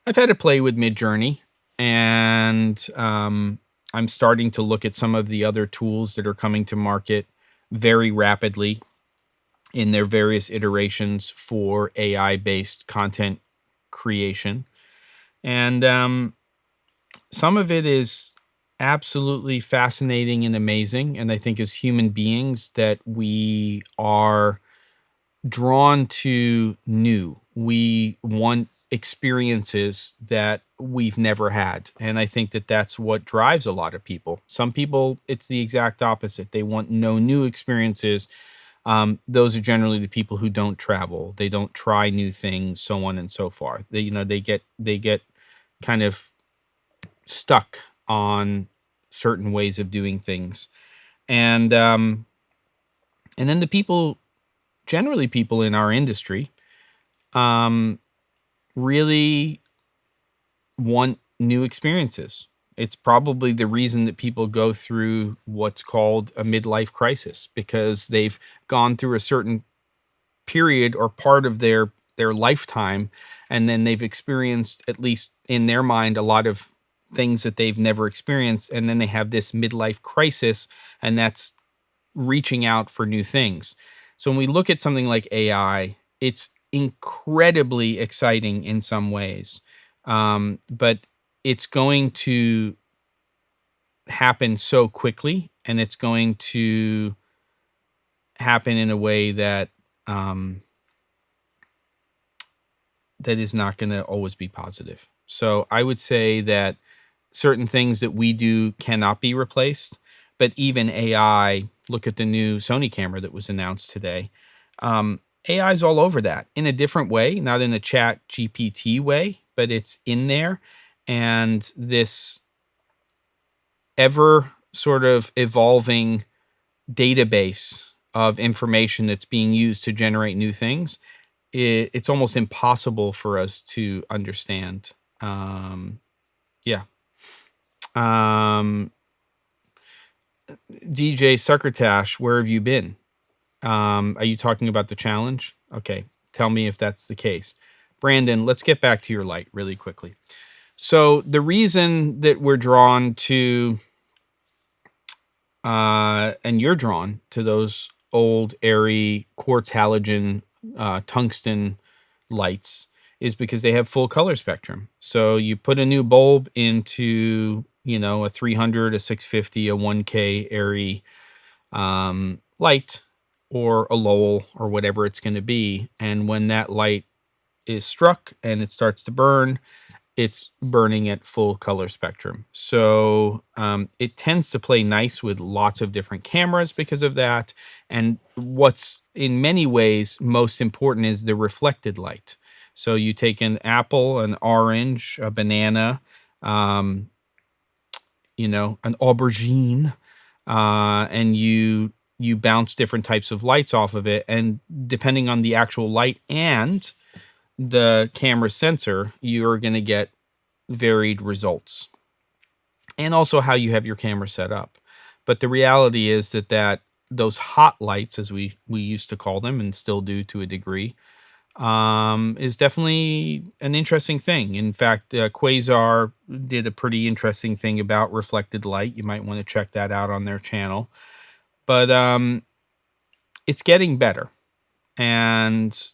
had to play with Midjourney, and I'm starting to look at some of the other tools that are coming to market very rapidly in their various iterations for AI-based content creation. And some of it is absolutely fascinating and amazing. And I think as human beings that we are drawn to new. We want experiences that we've never had. And I think that that's what drives a lot of people. Some people, it's the exact opposite. They want no new experiences. Those are generally the people who don't travel. They don't try new things, so on and so forth. They get kind of stuck on certain ways of doing things. And then the people, generally people in our industry, really want new experiences. It's probably the reason that people go through what's called a midlife crisis, because they've gone through a certain period or part of their lifetime, and then they've experienced, at least in their mind, a lot of things that they've never experienced, and then they have this midlife crisis, and that's reaching out for new things. So when we look at something like AI, it's incredibly exciting in some ways, but it's going to happen so quickly, and it's going to happen in a way that that is not going to always be positive. So I would say that certain things that we do cannot be replaced, but even AI, look at the new Sony camera that was announced today. AI is all over that in a different way, not in a chat GPT way, but it's in there. And this ever sort of evolving database of information that's being used to generate new things, it's almost impossible for us to understand. Yeah. DJ Succotash, where have you been? Are you talking about the challenge? Okay, tell me if that's the case. Brandon, let's get back to your light really quickly. So the reason that we're drawn to, and you're drawn to those old, airy, quartz halogen, tungsten lights, is because they have full color spectrum. So you put a new bulb into, a 300, a 650, a 1K airy light, or a Lowell, or whatever it's going to be. And when that light is struck and it starts to burn, it's burning at full color spectrum. So it tends to play nice with lots of different cameras because of that. And what's in many ways most important is the reflected light. So you take an apple, an orange, a banana, an aubergine, and you bounce different types of lights off of it. And depending on the actual light and the camera sensor, you're going to get varied results, and also how you have your camera set up. But the reality is that those hot lights, as we used to call them and still do to a degree, is definitely an interesting thing. In fact, Quasar did a pretty interesting thing about reflected light. You might want to check that out on their channel. But it's getting better, and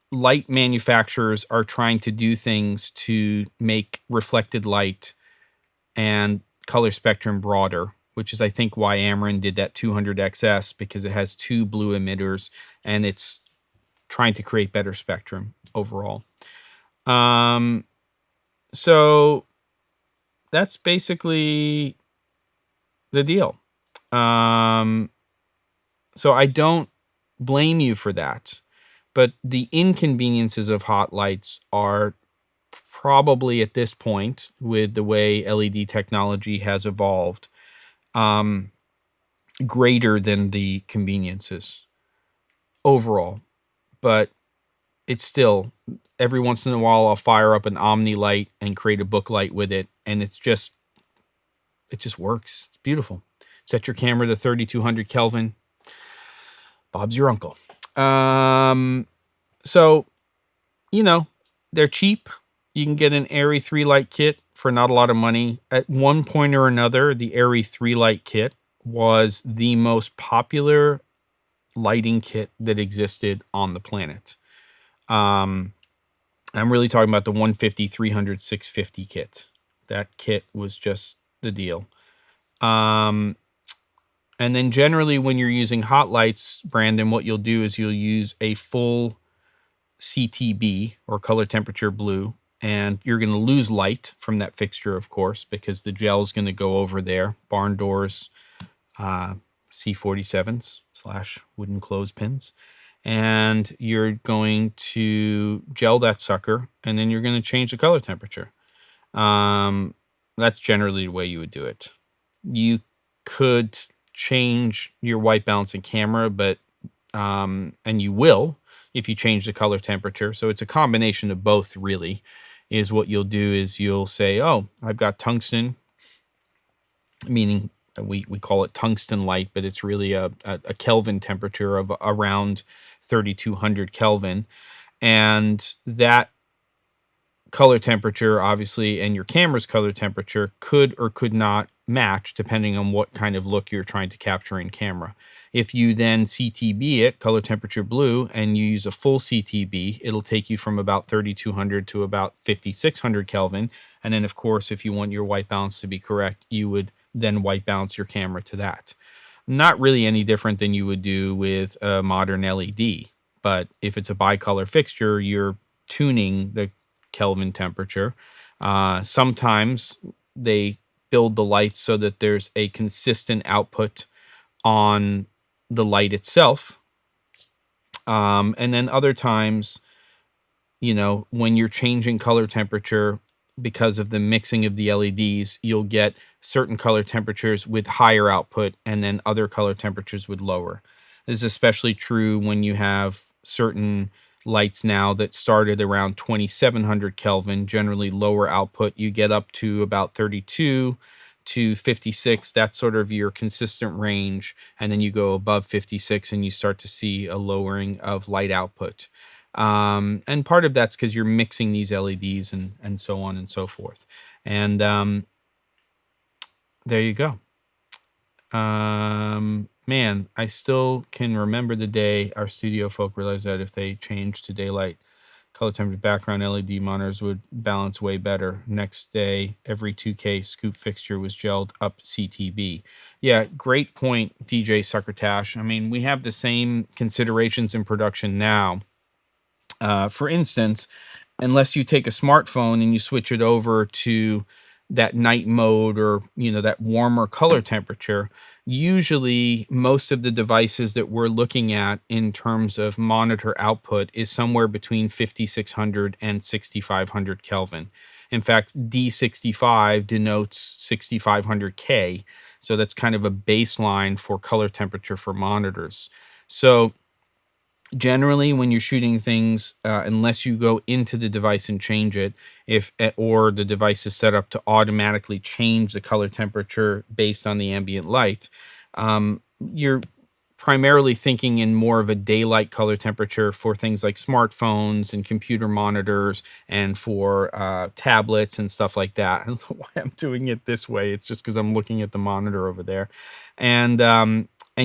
light manufacturers are trying to do things to make reflected light and color spectrum broader, which is, I think, why Amarin did that 200XS, because it has two blue emitters and it's trying to create better spectrum overall. So that's basically the deal. So I don't blame you for that. But the inconveniences of hot lights are probably, at this point, with the way LED technology has evolved, greater than the conveniences overall. But it's still, every once in a while, I'll fire up an Omni light and create a book light with it, and it just works. It's beautiful. Set your camera to 3200 Kelvin. Bob's your uncle. So, they're cheap. You can get an Airy 3 light kit for not a lot of money. At one point or another, the Airy 3 light kit was the most popular lighting kit that existed on the planet. I'm really talking about the 150, 300, 650 kit. That kit was just the deal. And then generally when you're using hot lights, Brandon, what you'll do is you'll use a full CTB, or color temperature blue, and you're going to lose light from that fixture, of course, because the gel is going to go over there. Barn doors, C47s / wooden clothespins. And you're going to gel that sucker, and then you're going to change the color temperature. That's generally the way you would do it. You could change your white balance in camera, but and you will if you change the color temperature. So it's a combination of both, really. Is what you'll do is you'll say, oh, I've got tungsten, meaning we call it tungsten light, but it's really a Kelvin temperature of around 3200 Kelvin. And that color temperature, obviously, and your camera's color temperature could or could not match depending on what kind of look you're trying to capture in camera. If you then CTB it, color temperature blue, and you use a full CTB, it'll take you from about 3200 to about 5600 Kelvin. And then, of course, if you want your white balance to be correct, you would then white balance your camera to that. Not really any different than you would do with a modern LED. But if it's a bicolor fixture, you're tuning the Kelvin temperature. Sometimes they build the lights so that there's a consistent output on the light itself. And then other times, when you're changing color temperature because of the mixing of the LEDs, you'll get certain color temperatures with higher output and then other color temperatures with lower. This is especially true when you have certain lights now that started around 2700 Kelvin, generally lower output. You get up to about 32 to 56. That's sort of your consistent range. And then you go above 56 and you start to see a lowering of light output. And part of that's because you're mixing these LEDs and so on and so forth. And there you go. Man, I still can remember the day our studio folk realized that if they changed to daylight color temperature background, LED monitors would balance way better. Next day, every 2K scoop fixture was gelled up CTB. Yeah, great point, DJ Succotash. I mean, we have the same considerations in production now. For instance, unless you take a smartphone and you switch it over to that night mode or, that warmer color temperature, usually most of the devices that we're looking at in terms of monitor output is somewhere between 5600 and 6500 Kelvin. In fact, D65 denotes 6500K. So that's kind of a baseline for color temperature for monitors. So generally, when you're shooting things, unless you go into the device and change it, or the device is set up to automatically change the color temperature based on the ambient light, you're primarily thinking in more of a daylight color temperature for things like smartphones and computer monitors and for tablets and stuff like that. I don't know why I'm doing it this way. It's just because I'm looking at the monitor over there. And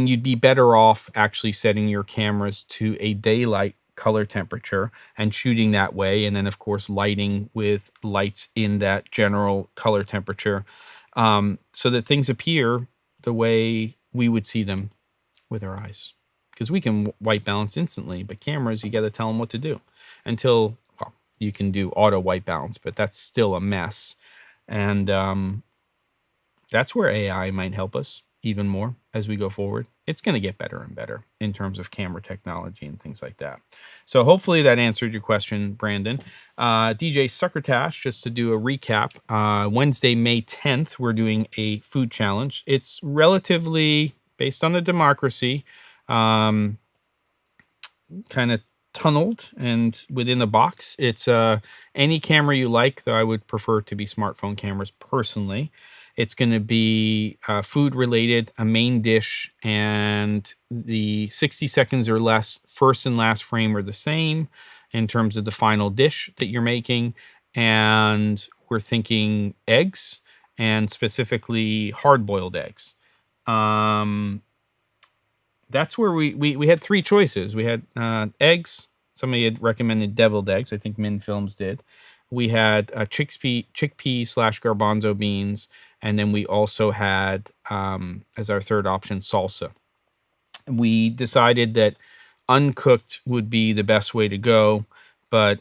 you'd be better off actually setting your cameras to a daylight color temperature and shooting that way. And then, of course, lighting with lights in that general color temperature so that things appear the way we would see them with our eyes. Because we can white balance instantly, but cameras, you got to tell them what to do until, well, you can do auto white balance, but that's still a mess. And that's where AI might help us even more as we go forward. It's going to get better and better in terms of camera technology and things like that. So hopefully that answered your question, Brandon. DJ Succotash, just to do a recap, Wednesday, May 10th, we're doing a food challenge. It's relatively based on the democracy, kind of tunneled and within a box. It's any camera you like, though I would prefer to be smartphone cameras personally. It's going to be food related, a main dish, and the 60 seconds or less first and last frame are the same in terms of the final dish that you're making. And we're thinking eggs, and specifically hard-boiled eggs. That's where we had three choices. We had eggs. Somebody had recommended deviled eggs. I think Min Films did. We had chickpea / garbanzo beans. And then we also had, as our third option, salsa. We decided that uncooked would be the best way to go, but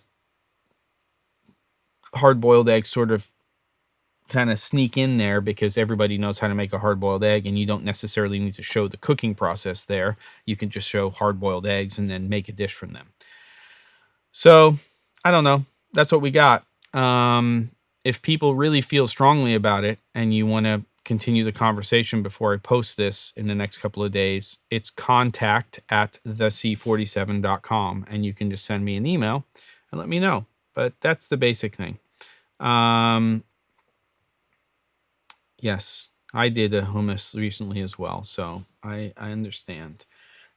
hard-boiled eggs sort of kind of sneak in there because everybody knows how to make a hard-boiled egg, and you don't necessarily need to show the cooking process there. You can just show hard-boiled eggs and then make a dish from them. So, I don't know. That's what we got. If people really feel strongly about it and you want to continue the conversation before I post this in the next couple of days, it's contact@thec47.com, and you can just send me an email and let me know. But that's the basic thing. Yes, I did a hummus recently as well, so I understand.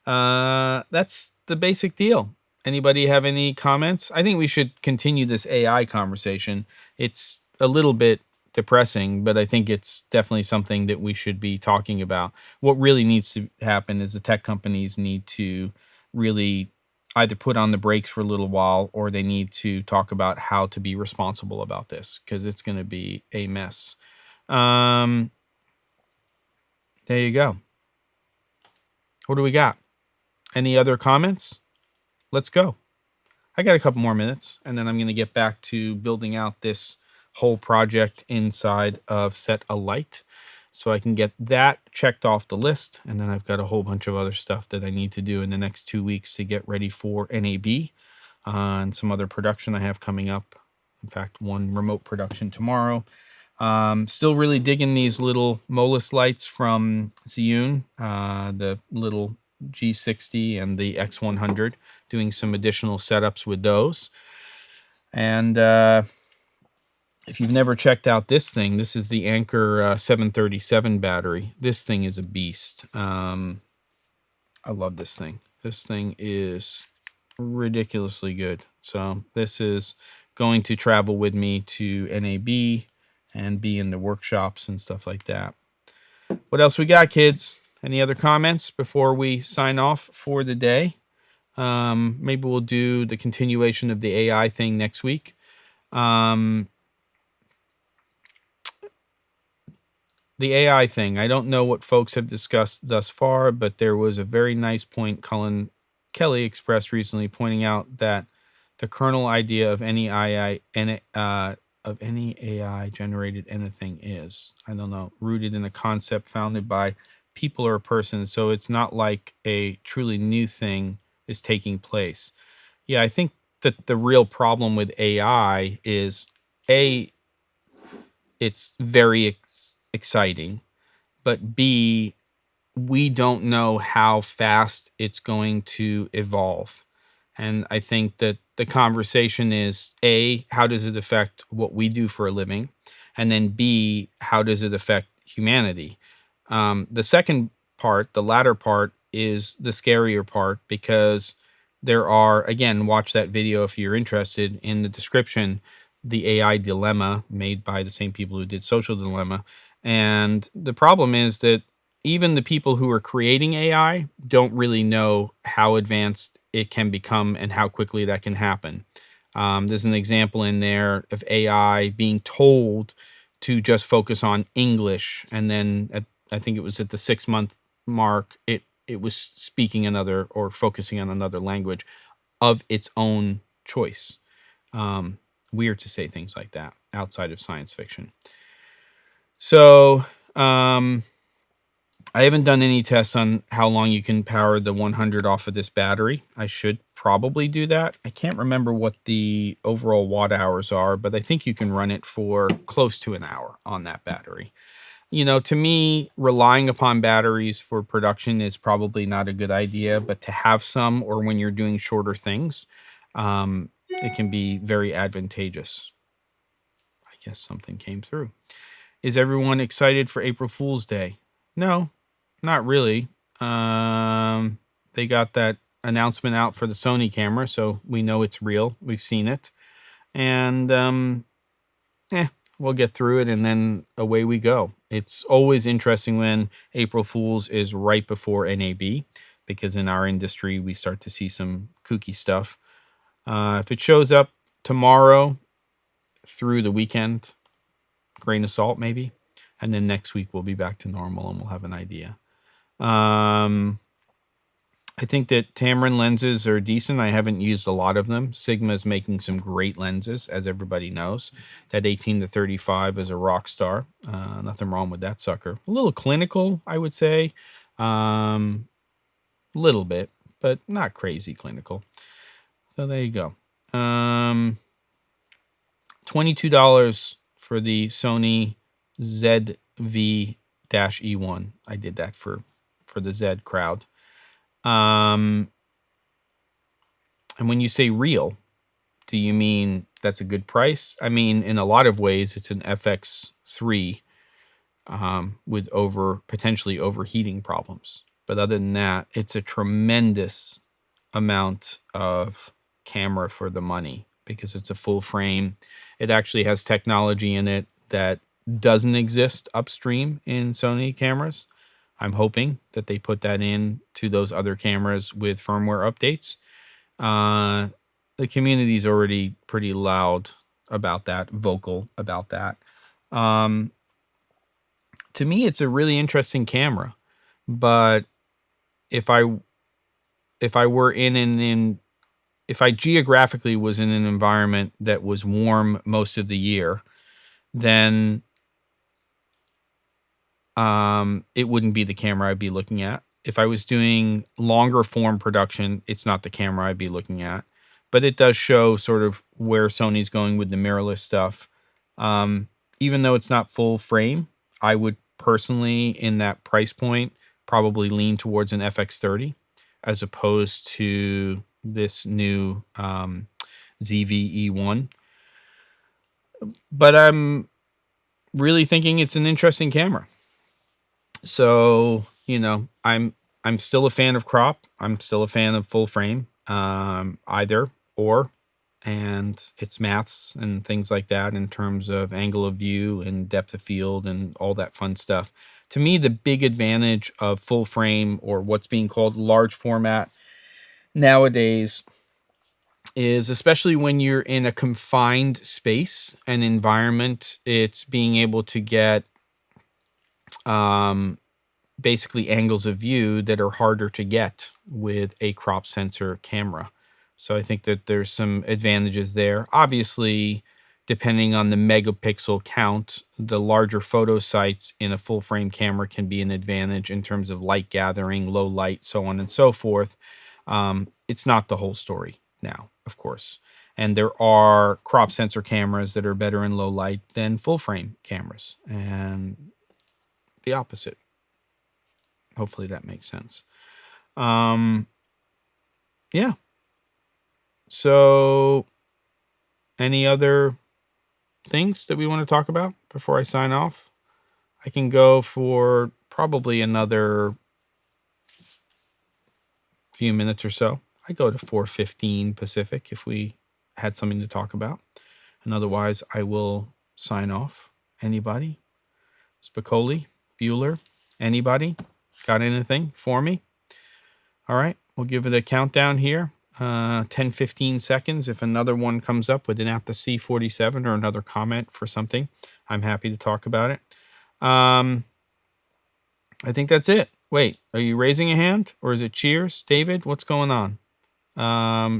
That's the basic deal. Anybody have any comments? I think we should continue this AI conversation. It's a little bit depressing, but I think it's definitely something that we should be talking about. What really needs to happen is the tech companies need to really either put on the brakes for a little while, or they need to talk about how to be responsible about this, because it's going to be a mess. There you go. What do we got? Any other comments? Let's go. I got a couple more minutes, and then I'm going to get back to building out this whole project inside of Set a Light, so I can get that checked off the list. And then I've got a whole bunch of other stuff that I need to do in the next 2 weeks to get ready for NAB, and some other production I have coming up. In fact, one remote production tomorrow. Still really digging these little Molus lights from Zhiyun, the little G60 and the X100, doing some additional setups with those. And if you've never checked out this thing, this is the Anker 737 battery. This thing is a beast. I love this thing. This thing is ridiculously good. So this is going to travel with me to NAB and be in the workshops and stuff like that. What else we got, kids? Any other comments before we sign off for the day? Maybe we'll do the continuation of the AI thing next week. The AI thing, I don't know what folks have discussed thus far, but there was a very nice point Cullen Kelly expressed recently, pointing out that the kernel idea of any AI generated anything is, I don't know, rooted in a concept founded by people or a person. So it's not like a truly new thing is taking place. Yeah, I think that the real problem with AI is, A, it's very exciting, but B, we don't know how fast it's going to evolve. And I think that the conversation is, A, how does it affect what we do for a living? And then B, how does it affect humanity? The second part, the latter part, is the scarier part, because there are, again, watch that video if you're interested, in the description, the AI dilemma made by the same people who did Social Dilemma. And the problem is that even the people who are creating AI don't really know how advanced it can become and how quickly that can happen. There's an example in there of AI being told to just focus on English, and then I think it was at the 6-month mark, it was speaking another, or focusing on another language of its own choice. Weird to say things like that outside of science fiction. So I haven't done any tests on how long you can power the 100 off of this battery. I should probably do that. I can't remember what the overall watt hours are, but I think you can run it for close to an hour on that battery. You know, to me, relying upon batteries for production is probably not a good idea, but to have some, or when you're doing shorter things, it can be very advantageous. I guess something came through. Is everyone excited for April Fool's Day? No, not really. They got that announcement out for the Sony camera, so we know it's real. We've seen it. And we'll get through it, and then away we go. It's always interesting when April Fool's is right before NAB, because in our industry, we start to see some kooky stuff. If it shows up tomorrow through the weekend, grain of salt maybe. And then next week we'll be back to normal and we'll have an idea. I think that Tamron lenses are decent. I haven't used a lot of them. Sigma is making some great lenses, as everybody knows. That 18 to 35 is a rock star. Nothing wrong with that sucker. A little clinical, I would say. Little bit, but not crazy clinical. So there you go. $22 for the Sony ZV-E1. I did that for the Z crowd. And when you say real, do you mean that's a good price? I mean, in a lot of ways, it's an FX3 with potentially overheating problems. But other than that, it's a tremendous amount of camera for the money because it's a full frame. It actually has technology in it that doesn't exist upstream in Sony cameras. I'm hoping that they put that in to those other cameras with firmware updates. The community is already pretty loud about that, vocal about that. To me, it's a really interesting camera, but if I were if I geographically was in an environment that was warm most of the year, then it wouldn't be the camera I'd be looking at. If I was doing longer form production, it's not the camera I'd be looking at. But it does show sort of where Sony's going with the mirrorless stuff. Even though it's not full frame, I would personally, in that price point, probably lean towards an FX30 as opposed to this new ZV-E1. But I'm really thinking it's an interesting camera. So, you know, I'm still a fan of crop. I'm still a fan of full frame, either or, and it's maths and things like that in terms of angle of view and depth of field and all that fun stuff. To me, the big advantage of full frame, or what's being called large format nowadays, is especially when you're in a confined space and environment, it's being able to get basically angles of view that are harder to get with a crop sensor camera. So I think that there's some advantages there. Obviously, depending on the megapixel count, the larger photo sites in a full frame camera can be an advantage in terms of light gathering, low light, so on and so forth. It's not the whole story now, of course. And there are crop sensor cameras that are better in low light than full frame cameras, and the opposite. Hopefully that makes sense. Yeah. So, any other things that we want to talk about before I sign off? I can go for probably another few minutes or so. I go to 4:15 Pacific if we had something to talk about. And otherwise, I will sign off. Anybody? Spicoli? Bueller? Anybody? Got anything for me? All right, we'll give it a countdown here. 10-15 seconds. If another one comes up with an at the C47 or another comment for something, I'm happy to talk about it. I think that's it. Wait, are you raising a hand or is it cheers? David, what's going on?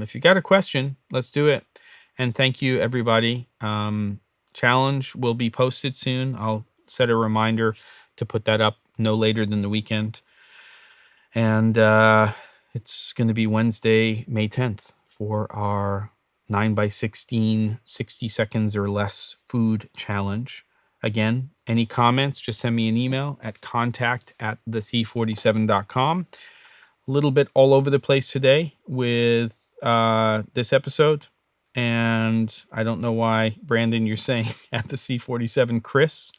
If you got a question, let's do it. And thank you, everybody. Challenge will be posted soon. I'll set a reminder to put that up no later than the weekend. And it's going to be Wednesday, May 10th for our 9x16, 60 seconds or less food challenge. Again, any comments, just send me an email at contact@thec47.com. A little bit all over the place today with this episode. And I don't know why, Brandon, you're saying at the C47, Chris.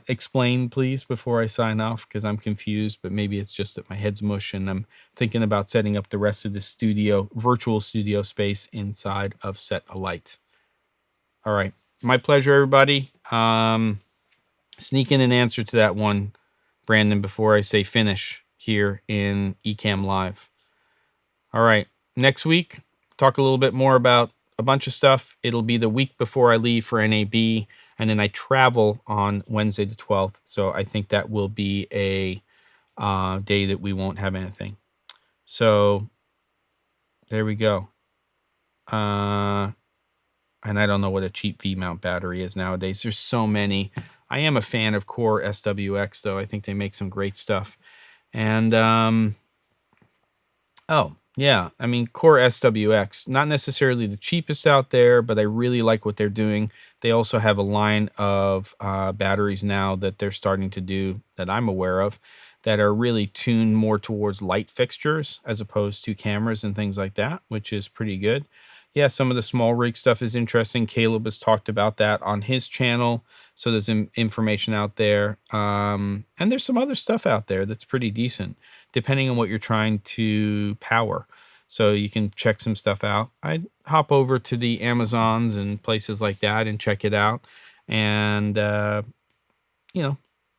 Explain, please, before I sign off, because I'm confused, but maybe it's just that my head's mush and I'm thinking about setting up the rest of the studio, virtual studio space inside of Set a Light. All right. My pleasure, everybody. Sneak in an answer to that one, Brandon, before I say finish here in Ecamm Live. All right. Next week, talk a little bit more about a bunch of stuff. It'll be the week before I leave for NAB. And then I travel on Wednesday the 12th. So I think that will be a day that we won't have anything. So there we go. And I don't know what a cheap V-mount battery is nowadays. There's so many. I am a fan of Core SWX, though. I think they make some great stuff. And, oh, yeah. I mean, Core SWX, not necessarily the cheapest out there, but I really like what they're doing. They also have a line of batteries now that they're starting to do that I'm aware of that are really tuned more towards light fixtures as opposed to cameras and things like that, which is pretty good. Yeah, some of the small rig stuff is interesting. Caleb has talked about that on his channel. So there's information out there. And there's some other stuff out there that's pretty decent, depending on what you're trying to power. So you can check some stuff out. I'd hop over to the Amazons and places like that and check it out. And,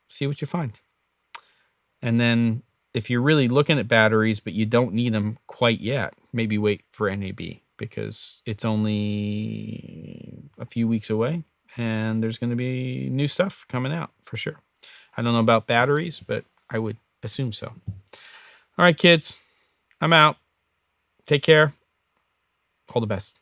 see what you find. And then if you're really looking at batteries, but you don't need them quite yet, maybe wait for NAB, because it's only a few weeks away and there's going to be new stuff coming out for sure. I don't know about batteries, but I would assume so. All right, kids, I'm out. Take care. All the best.